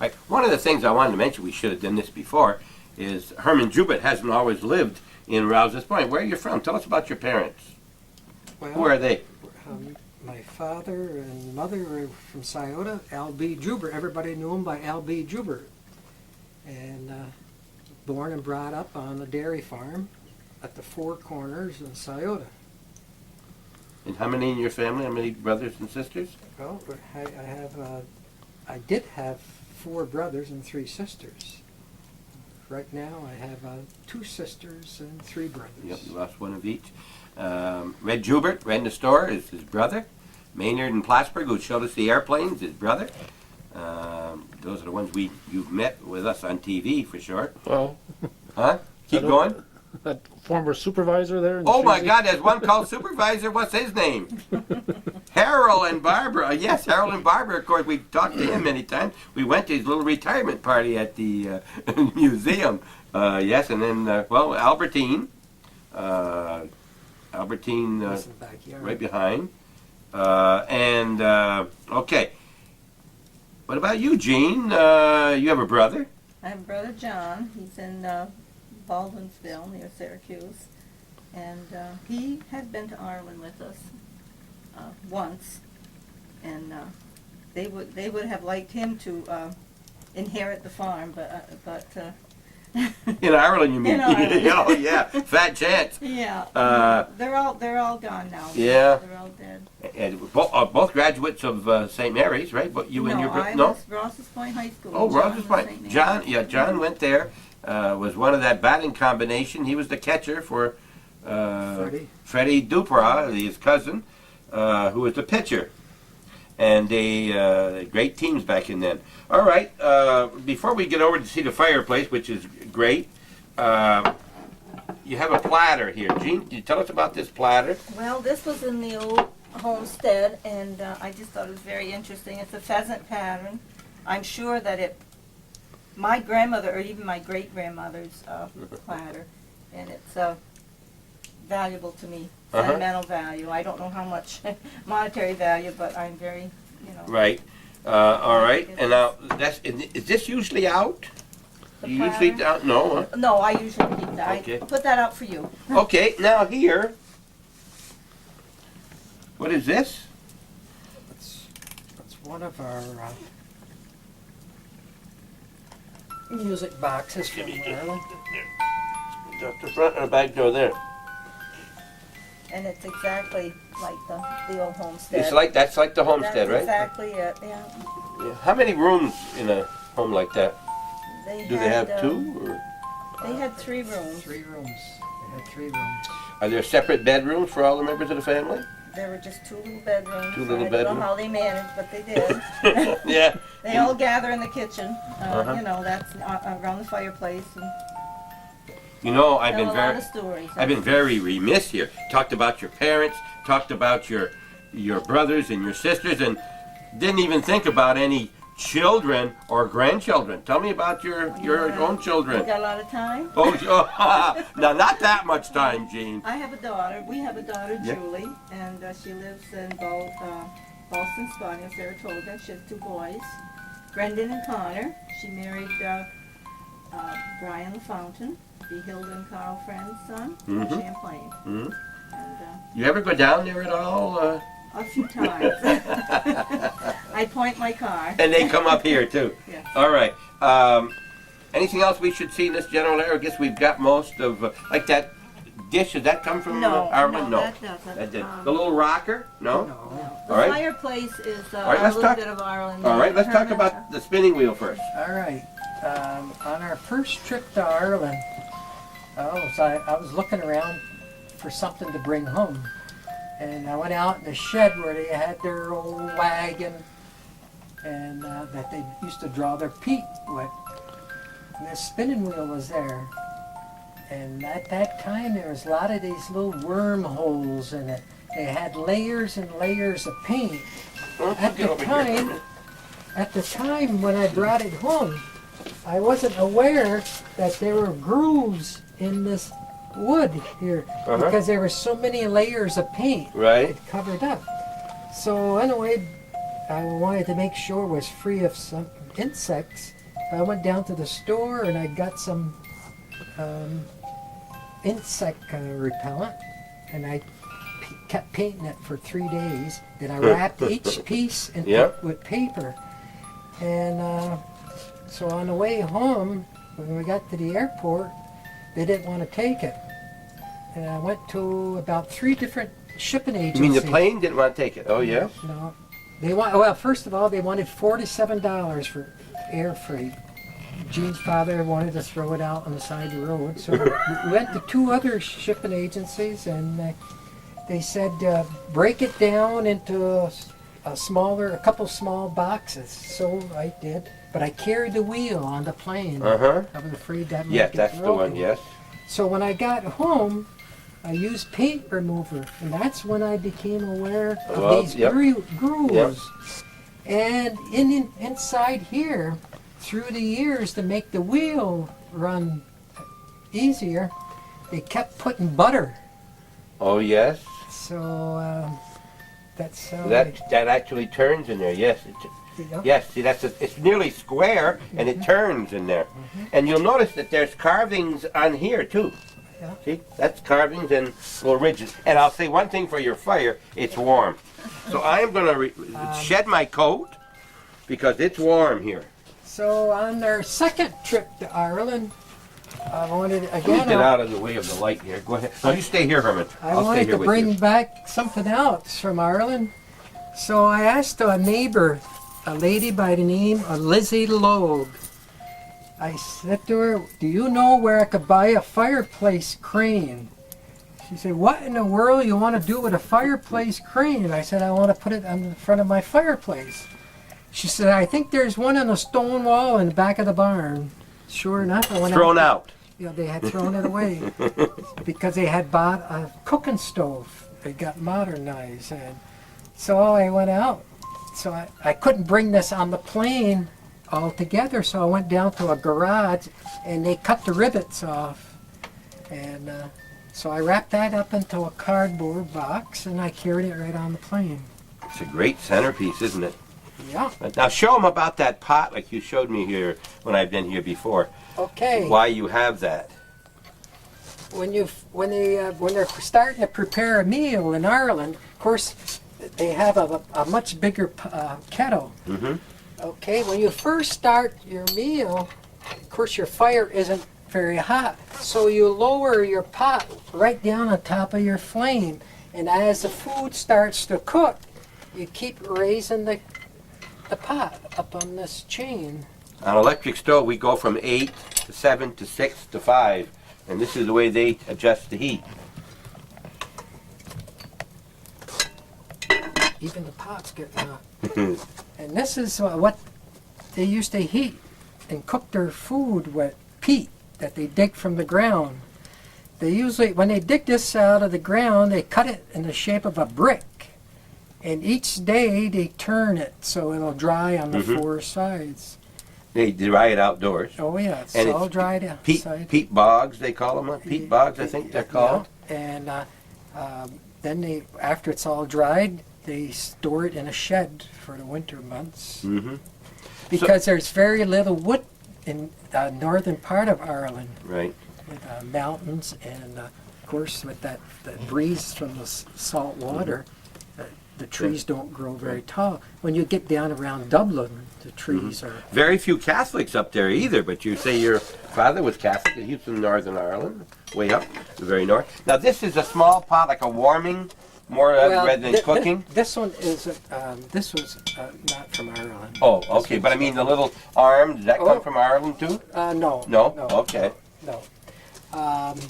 Right. One of the things I wanted to mention, we should have done this before, is Herman Jubert hasn't always lived in Rouse's Point. Where are you from? Tell us about your parents. Well, Who are they? my father and mother were from Scioto. Al B. Jubert. Everybody knew him by Al B. Jubert. And born and brought up on the dairy farm at the Four Corners in Scioto. And how many in your family? How many brothers and sisters? Well, I did have 4 brothers and 3 sisters. Right now, I have 2 sisters and 3 brothers. Yep, you lost one of each. Red Jubert, Red in the Store, is his brother. Maynard and Plattsburgh, who showed us the airplanes, his brother. Those are the ones you've met with us on TV for sure. Well, Huh? Keep I don't- going. that former supervisor there. In Oh my Tracy? God, there's one called Supervisor. What's his name? Harold and Barbara. Yes, Harold and Barbara. Of course, we talked to him many times. We went to his little retirement party at the museum. Yes, and then, Albertine. Albertine That's in the backyard. right behind. Okay. What about you, Gene? You have a brother? I have brother John. He's in Baldwinsville near Syracuse, and he had been to Ireland with us once, and they would have liked him to inherit the farm, but In Ireland, you mean? In Ireland. Oh, yeah. Fat chance. yeah, they're all gone now. Yeah. They're all dead. And both graduates of St. Mary's, right? But you and your brother? I No? was Ross's Point High School. Oh, John Rogers was Point. St. Mary's. John went there. Was one of that batting combination. He was the catcher for Freddie Duprat, his cousin, who was the pitcher. And they great teams back in then. All right. Before we get over to see the fireplace, which is great, you have a platter here. Gene, can you tell us about this platter? Well, this was in the old homestead, and I just thought it was very interesting. It's a pheasant pattern. I'm sure that my grandmother, or even my great-grandmother's platter, and it's valuable to me, sentimental value. I don't know how much monetary value, but I'm very, Right. All right. And now, is this usually out? The You usually platter? no. No, I usually keep that. Okay. I put that out for you. Huh? Okay. Now here. What is this? That's one of our music boxes from Ireland. Up the front or the back door there? And it's exactly like the old homestead. That's like the homestead, That's right? exactly it, yeah. Yeah. How many rooms in a home like that? Do they had, have 2? Or They had 3 rooms. 3 rooms. They had 3 rooms. are there separate bedrooms for all the members of the family? There were just 2 little bedrooms. 2 little I don't bedrooms. know how they managed, but they did. Yeah. They all gather in the kitchen. Uh-huh. That's around the fireplace. And You know, I've tell been a lot very, of stories. I've been very remiss here. Talked about your parents, talked about your brothers and your sisters, and didn't even think about any children or grandchildren. Tell me about your own You children. got a lot of time? Oh, now not that much time, Gene. I have a daughter. We have a daughter, Yeah. Julie, and she lives in both Boston Spa near Saratoga. She has 2 boys, Brendan and Connor. She married Brian LaFountain, the Hilda and Carl Friend's son, from Mhm. Champlain. Mhm. And You ever go down there at all? a few times. I point my car. And they come up here too. Yes. All right. Anything else we should see in this general area? I guess we've got most of, like that dish. Does that come from No, Ireland? no, that doesn't. That did. The little rocker? No? No. The All right. fireplace is right, a let's little talk- bit of Ireland. All right, let's talk Herman, about the spinning wheel first. All right. On our first trip to Ireland, I was looking around for something to bring home. And I went out in the shed where they had their old wagon and that they used to draw their peat with. And this spinning wheel was there. And at that time, there was a lot of these little wormholes in it. They had layers and layers of paint. At the time when I brought it home, I wasn't aware that there were grooves in this wood here because there were so many layers of paint Right. covered up. So anyway, I wanted to make sure it was free of some insects. I went down to the store and I got some insect repellent, and I kept painting it for 3 days. Then I wrapped each piece in with paper. And so on the way home, when we got to the airport, they didn't want to take it. And I went to about 3 different shipping agencies. You mean the plane didn't want to take it? Oh, yes? No. They want, well, first of all, they wanted $47 for air freight. Gene's father wanted to throw it out on the side of the road. So we went to 2 other shipping agencies, and they said, break it down into a couple small boxes. So I did. But I carried the wheel on the plane. I was afraid that might Yes, get that's the one, broken. yes. So when I got home, I used paint remover, and that's when I became aware of these grooves. And inside here, through the years, to make the wheel run easier, they kept putting butter. Oh, yes. So that's how That actually turns in there, yes. Yeah. Yes, see, it's nearly square, and it turns in there. And you'll notice that there's carvings on here, too. Yeah. See, that's carvings and little ridges. And I'll say one thing for your fire, it's warm. So I am going to shed my coat, because it's warm here. So on our second trip to Ireland, I wanted Let me again. get out of the way of the light here. Go ahead. No, you stay here, Herman. I I'll stay wanted here to with bring you. back something else from Ireland. So I asked a neighbor, a lady by the name of Lizzie Logue. I said to her, do you know where I could buy a fireplace crane? She said, what in the world you want to do with a fireplace crane? I said, I want to put it on the front of my fireplace. She said, I think there's one on a stone wall in the back of the barn. Sure enough, I went Thrown out. Yeah, they had thrown it away because they had bought a cooking stove. It got modernized, and so I went out. So I couldn't bring this on the plane altogether, so I went down to a garage, and they cut the rivets off, and so I wrapped that up into a cardboard box, and I carried it right on the plane. It's a great centerpiece, isn't it? Yeah. Now show them about that pot like you showed me here when I've been here before. Okay. Why you have that. When they're starting to prepare a meal in Ireland, of course, they have a much bigger kettle. Okay, when you first start your meal, of course your fire isn't very hot, so you lower your pot right down on top of your flame, and as the food starts to cook, you keep raising the pot up on this chain. On electric stove, we go from 8 to 7 to 6 to 5, and this is the way they adjust the heat. Even the pot's getting hot. And this is what they used to heat and cook their food with peat that they dig from the ground. They usually, when they dig this out of the ground, they cut it in the shape of a brick. And each day they turn it so it'll dry on the 4 sides. They dry it outdoors. Oh yeah, it's And all it's dried outside. Peat bogs, they call them. Peat bogs, I think they're called. Yeah. And then they, after it's all dried, they store it in a shed for the winter months. Because there's very little wood in the northern part of Ireland. Right. With mountains and, of course, with that breeze from the salt water, the trees don't grow very tall. When you get down around Dublin, the trees are... Very few Catholics up there either, but you say your father was Catholic. He was from Northern Ireland, way up, the very north. Now this is a small pot, like a warming, more rather than cooking. This one is, this was not from Ireland. Oh, okay, but I mean the little arm, does that come from Ireland too? No. No? Okay. No. Okay.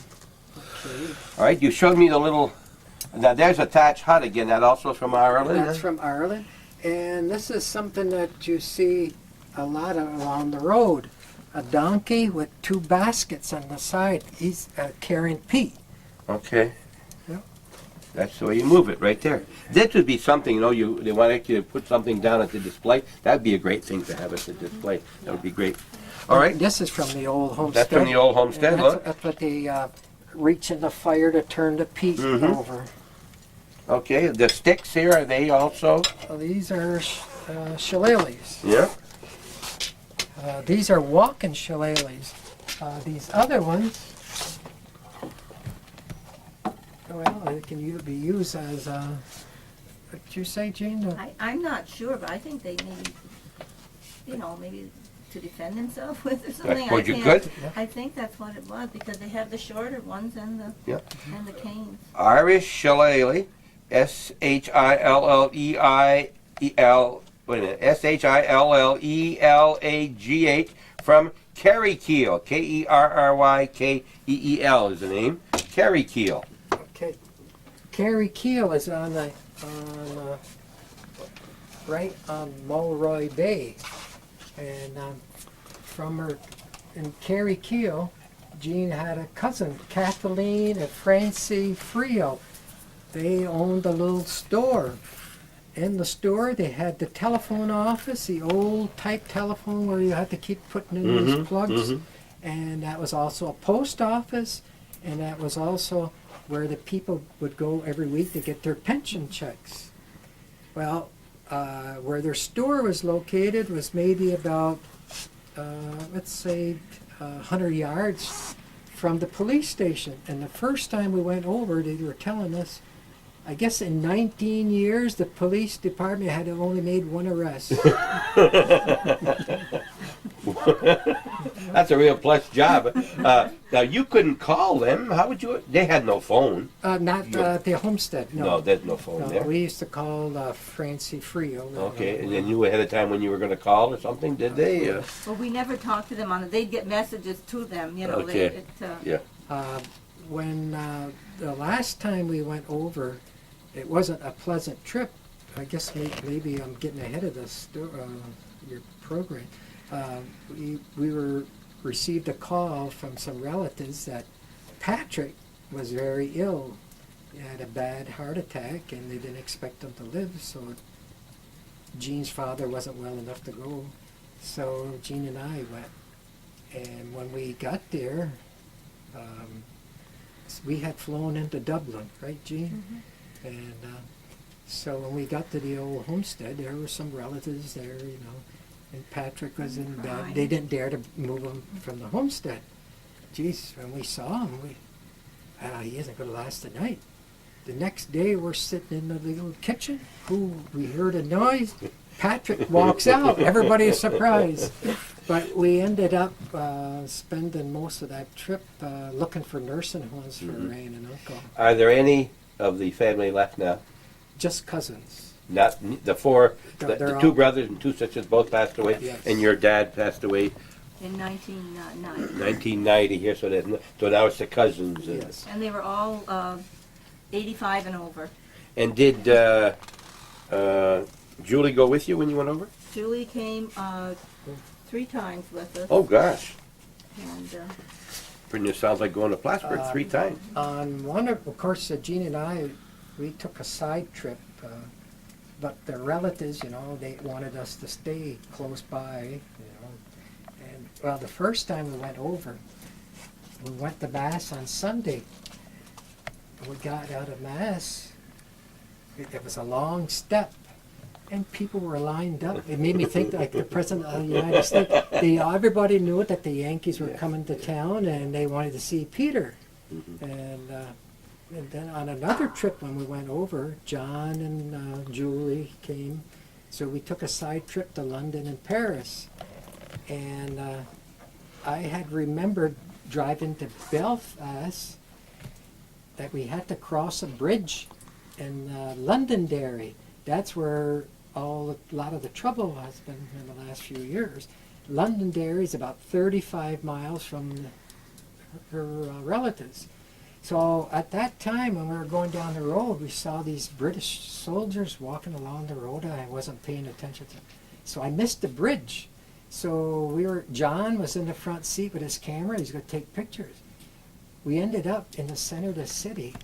All right, you showed me the little... Now there's a thatch hut again. That also from Ireland? That's from Ireland. And this is something that you see a lot of along the road. a donkey with 2 baskets on the side. He's carrying Pete. Okay. Yep. That's the way you move it, right there. This would be something, you know, they want you to put something down at the display. That'd be a great thing to have at the display. That would be great. All right. This is from the old homestead. That's from the old homestead, And look. that's what they reach in the fire to turn the peat Mhm. over. Okay, the sticks here, are they also? So these are shillelaghs. Yeah. These are walking shillelaghs. These other ones, well, they can be used as, what did you say, Jean? I'm not sure, but I think they maybe, maybe to defend themselves with or something. Suppose you can't- could. I think that's what it was, because they have the shorter ones and the Yeah. and the canes. Irish shillelagh, Shillel, wait a minute, Shillelagh from Kerrykeel, Kerrykeel is the name. Kerrykeel. Okay. Carrie Keel is on the, right on Mulroy Bay. And from her, in Carrie Keel, Jean had a cousin, Kathleen and Francie Frio. They owned a little store. In the store, they had the telephone office, the old type telephone where you had to keep putting in these plugs. And that was also a post office, and that was also where the people would go every week to get their pension checks. Well, where their store was located was maybe about, let's say, 100 yards from the police station. And the first time we went over, they were telling us, I guess in 19 years, the police department had only made 1 arrest. That's a real plush job. Now, you couldn't call them. How would you? They had no phone. Not the homestead, No, no. there's no phone No, there. we used to call Francie Frio. Okay, and they knew ahead of time when you were going to call or something, did they? Well, we never talked to them on it. They'd get messages to them, Okay. Yeah. When the last time we went over, it wasn't a pleasant trip. I guess maybe I'm getting ahead of your program. We received a call from some relatives that Patrick was very ill. He had a bad heart attack, and they didn't expect him to live. So Jean's father wasn't well enough to go. So Jean and I went. And when we got there, we had flown into Dublin, right, Jean? And so when we got to the old homestead, there were some relatives there, and Patrick was in bed. Crying. They didn't dare to move him from the homestead. Geez, when we saw him, he isn't going to last the night. The next day, we're sitting in the little kitchen. We heard a noise. Patrick walks out. Everybody is surprised. But we ended up spending most of that trip looking for nursing homes for Ray and Uncle. Are there any of the family left now? Just cousins. Not the four, They're the all- 2 brothers and 2 sisters both passed away, Yes. and your dad passed away In 1990. 1990 here. So now it's the cousins. Yes. And they were all 85 and over. And did Julie go with you when you went over? Julie came 3 times with us. Oh gosh, And it sounds like going to Plattsburgh 3 times. On one of course, Jean and I, we took a side trip, but the relatives, they wanted us to stay close by, And well, the first time we went over, we went to Mass on Sunday. We got out of Mass. It was a long step, and people were lined up. It made me think like the President of the United States. Everybody knew that the Yankees were coming to town, and they wanted to see Peter. And then on another trip when we went over, John and Julie came. So we took a side trip to London and Paris. And I had remembered driving to Belfast that we had to cross a bridge in Londonderry. That's where a lot of the trouble has been in the last few years. Londonderry is about 35 miles from her relatives. So at that time, when we were going down the road, we saw these British soldiers walking along the road, and I wasn't paying attention to them. So I missed the bridge, So John was in the front seat with his camera. He's going to take pictures. We ended up in the center of the city,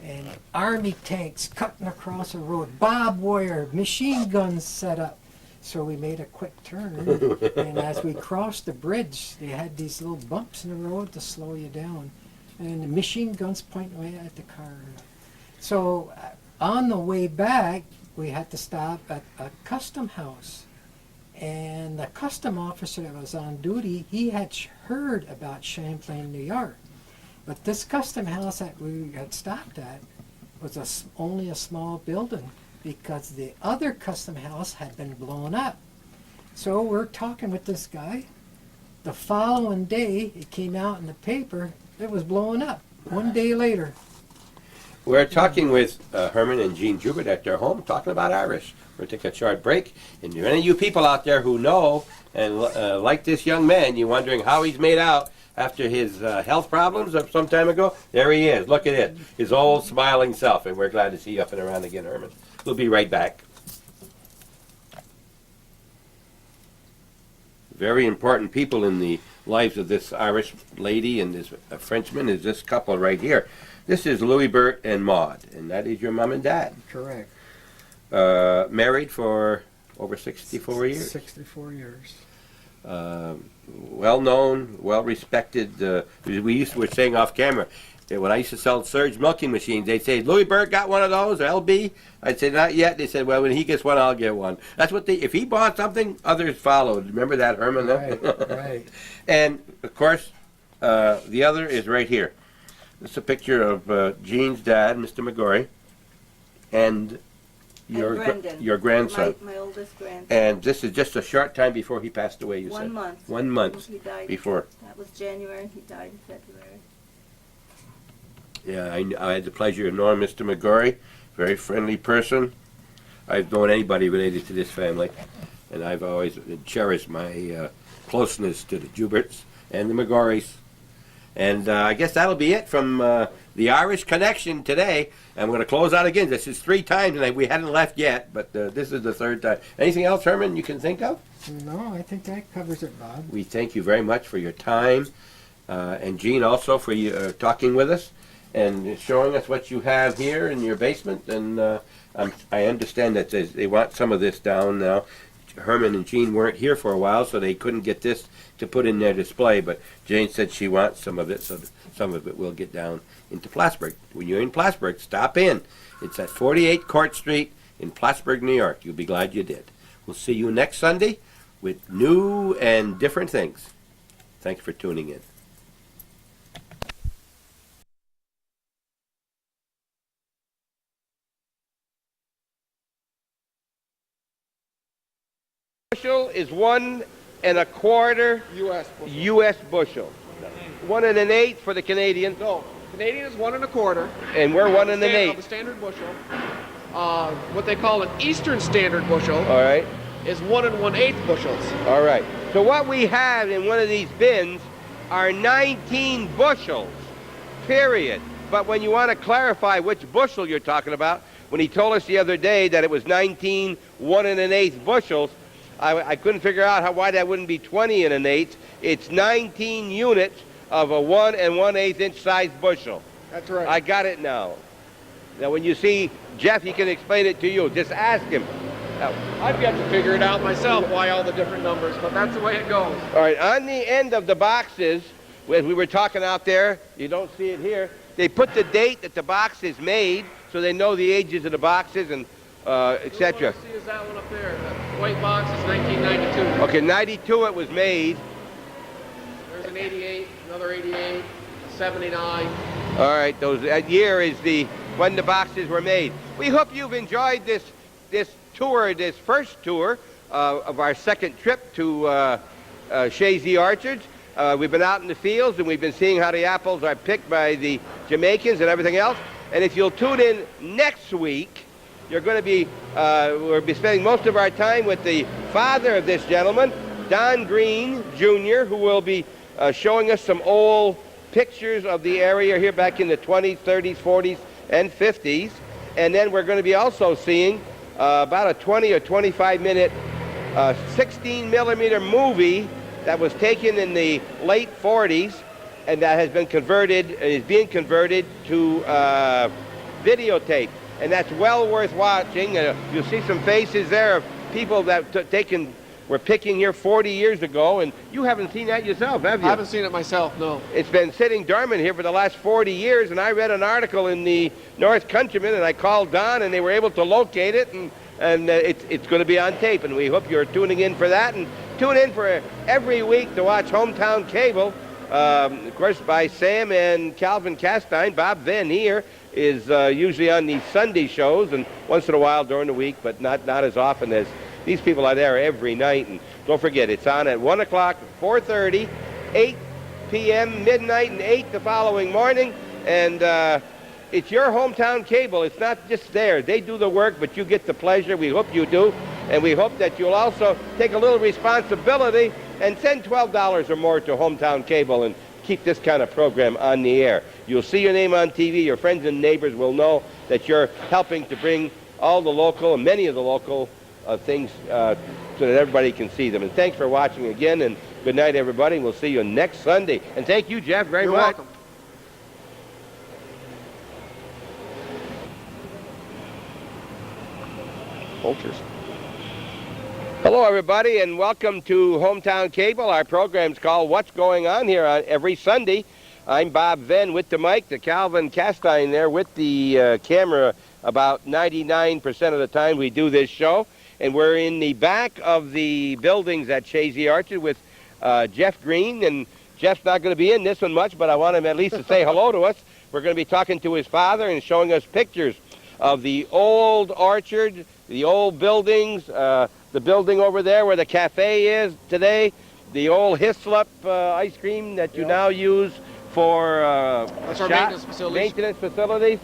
and army tanks cutting across the road, barbed wire, machine guns set up. So we made a quick turn, and as we crossed the bridge, they had these little bumps in the road to slow you down, and the machine guns pointing way at the car. So on the way back, we had to stop at a custom house. And the custom officer that was on duty, he had heard about Champlain, New York. But this custom house that we had stopped at was only a small building because the other custom house had been blown up. So we're talking with this guy. The following day, it came out in the paper, it was blowing up. 1 day later. We're talking with Herman and Jean Jubert at their home, talking about Irish. We're going to take a short break. And if any of you people out there who know and like this young man, you're wondering how he's made out after his health problems of some time ago, there he is. Look at it. His old smiling self. And we're glad to see you up and around again, Herman. We'll be right back. Very important people in the lives of this Irish lady and this Frenchman is this couple right here. This is Louis Bert and Maud, and that is your mom and dad. Correct. Married for over 64 years. 64 years. Well known, well respected. We were saying off camera that when I used to sell Surge milking machines, they'd say, Louis Bert got one of those, or LB? I'd say, not yet. They said, well, when he gets one, I'll get one. That's what if he bought something, others followed. Remember that, Herman? Right, right. And, of course, the other is right here. This is a picture of Jean's dad, Mr. McGorry, and your grandson. My oldest grandson. And this is just a short time before he passed away, you said? 1 month. 1 month He died. before. That was January. He died in February. Yeah, I had the pleasure of knowing Mr. McGorry, very friendly person. I've known anybody related to this family, and I've always cherished my closeness to the Juberts and the McGorrys. And I guess that'll be it from the Irish Connection today. And we're going to close out again. This is 3 times, and we hadn't left yet, but this is the 3rd time. Anything else, Herman, you can think of? No, I think that covers it, Bob. We thank you very much for your time, and Jean also for you talking with us and showing us what you have here in your basement. And I understand that they want some of this down now. Herman and Jean weren't here for a while, so they couldn't get this to put in their display, but Jane said she wants some of it, so some of it will get down into Plattsburgh. When you're in Plattsburgh, stop in. It's at 48 Court Street in Plattsburgh, New York. You'll be glad you did. We'll see you next Sunday with new and different things. Thanks for tuning in. Bushel is 1 1/4 U.S. bushel. 1 1/8 for the Canadian. No, Canadian is 1 1/4. And we're 1 Of 1/8. the standard bushel. What they call an Eastern Standard bushel All right. is 1 1/8 bushels. All right. So what we have in one of these bins are 19 bushels, period. But when you want to clarify which bushel you're talking about, when he told us the other day that it was 19 1 1/8 bushels, I couldn't figure out why that wouldn't be 20 1/8. It's 19 units of a 1 1/8 inch size bushel. That's right. I got it now. Now when you see Jeff, he can explain it to you. Just ask him. I've yet to figure it out myself why all the different numbers, but that's the way it goes. All right, on the end of the boxes, as we were talking out there, you don't see it here, they put the date that the box is made so they know the ages of the boxes and etc. The one I see is that one up there. That white box is 1992. Okay, 92 it was made. There's an 88, another 88, 79. All right, that year is when the boxes were made. We hope you've enjoyed this tour, this first tour of our second trip to Shazy Orchards. We've been out in the fields and we've been seeing how the apples are picked by the Jamaicans and everything else. And if you'll tune in next week, you're going to be, we'll be spending most of our time with the father of this gentleman, Don Green, Jr., who will be showing us some old pictures of the area here back in the 20s, 30s, 40s, and 50s. And then we're going to be also seeing about a 20 or 25 minute a 16 millimeter movie that was taken in the late 40s and that has been converted, is being converted to videotape. And that's well worth watching. You'll see some faces there of people that were picking here 40 years ago, and you haven't seen that yourself, have you? I haven't seen it myself, no. It's been sitting dormant here for the last 40 years, and I read an article in the North Countryman, and I called Don, and they were able to locate it, and it's going to be on tape, and we hope you're tuning in for that, and tune in for every week to watch Hometown Cable, of course, by Sam and Calvin Castine. Bob Venn here is usually on these Sunday shows, and once in a while during the week, but not as often as these people are there every night. And don't forget, it's on at 1 o'clock, 4:30, 8 p.m., midnight, and 8 the following morning. And it's your Hometown Cable. It's not just there. They do the work, but you get the pleasure. We hope you do. And we hope that you'll also take a little responsibility and send $12 or more to Hometown Cable and keep this kind of program on the air. You'll see your name on TV. Your friends and neighbors will know that you're helping to bring all the local and many of the local things so that everybody can see them. And thanks for watching again, and good night, everybody. We'll see you next Sunday. And thank you, Jeff, very You're much. welcome. Vultures. Hello, everybody, and welcome to Hometown Cable. Our program's called What's Going On here on every Sunday. I'm Bob Venn with the mic, the Calvin Castine there with the camera about 99% of the time we do this show. And we're in the back of the buildings at Shazy Orchard with Jeff Green. And Jeff's not going to be in this one much, but I want him at least to say hello to us. We're going to be talking to his father and showing us pictures of the old orchard, the old buildings, the building over there where the cafe is today, the old Hislop ice cream that you now use for That's our maintenance facilities.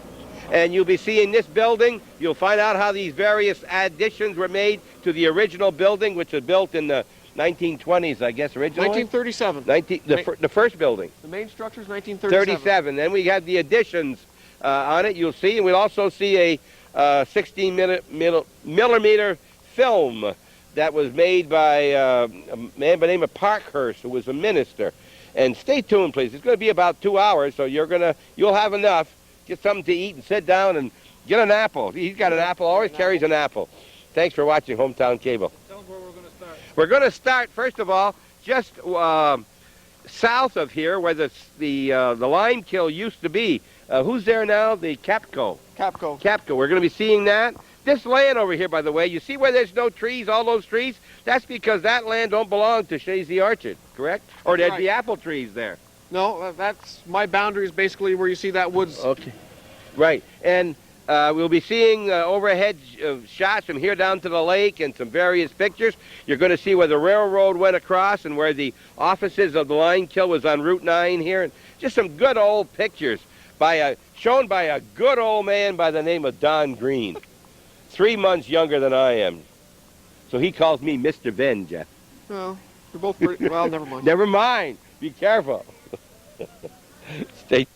And you'll be seeing this building. You'll find out how these various additions were made to the original building, which was built in the 1920s, I guess, originally. 1937. The first building. The main structure is 1937. Then we had the additions on it, you'll see. And we'll also see a 16 millimeter film that was made by a man by the name of Parkhurst, who was a minister. And stay tuned, please. It's going to be about 2 hours, so you'll have enough. Get something to eat and sit down and get an apple. He's got an apple, always carries an apple. Thanks for watching Hometown Cable. Tell them where we're going to start. We're going to start, first of all, just south of here where the lime kiln used to be. Who's there now? The Capco. Capco. We're going to be seeing that. This land over here, by the way, you see where there's no trees, all those trees? That's because that land don't belong to Shazy Orchard, correct? Or there'd be apple trees there. No, that's my boundary is basically where you see that woods. Okay. Right. And we'll be seeing overhead shots from here down to the lake and some various pictures. You're going to see where the railroad went across and where the offices of the lime kiln was on Route 9 here. And just some good old pictures shown by a good old man by the name of Don Green. 3 months younger than I am. So he calls me Mr. Venn, Jeff. No, you're both pretty, well, never mind. Never mind. Be careful. Stay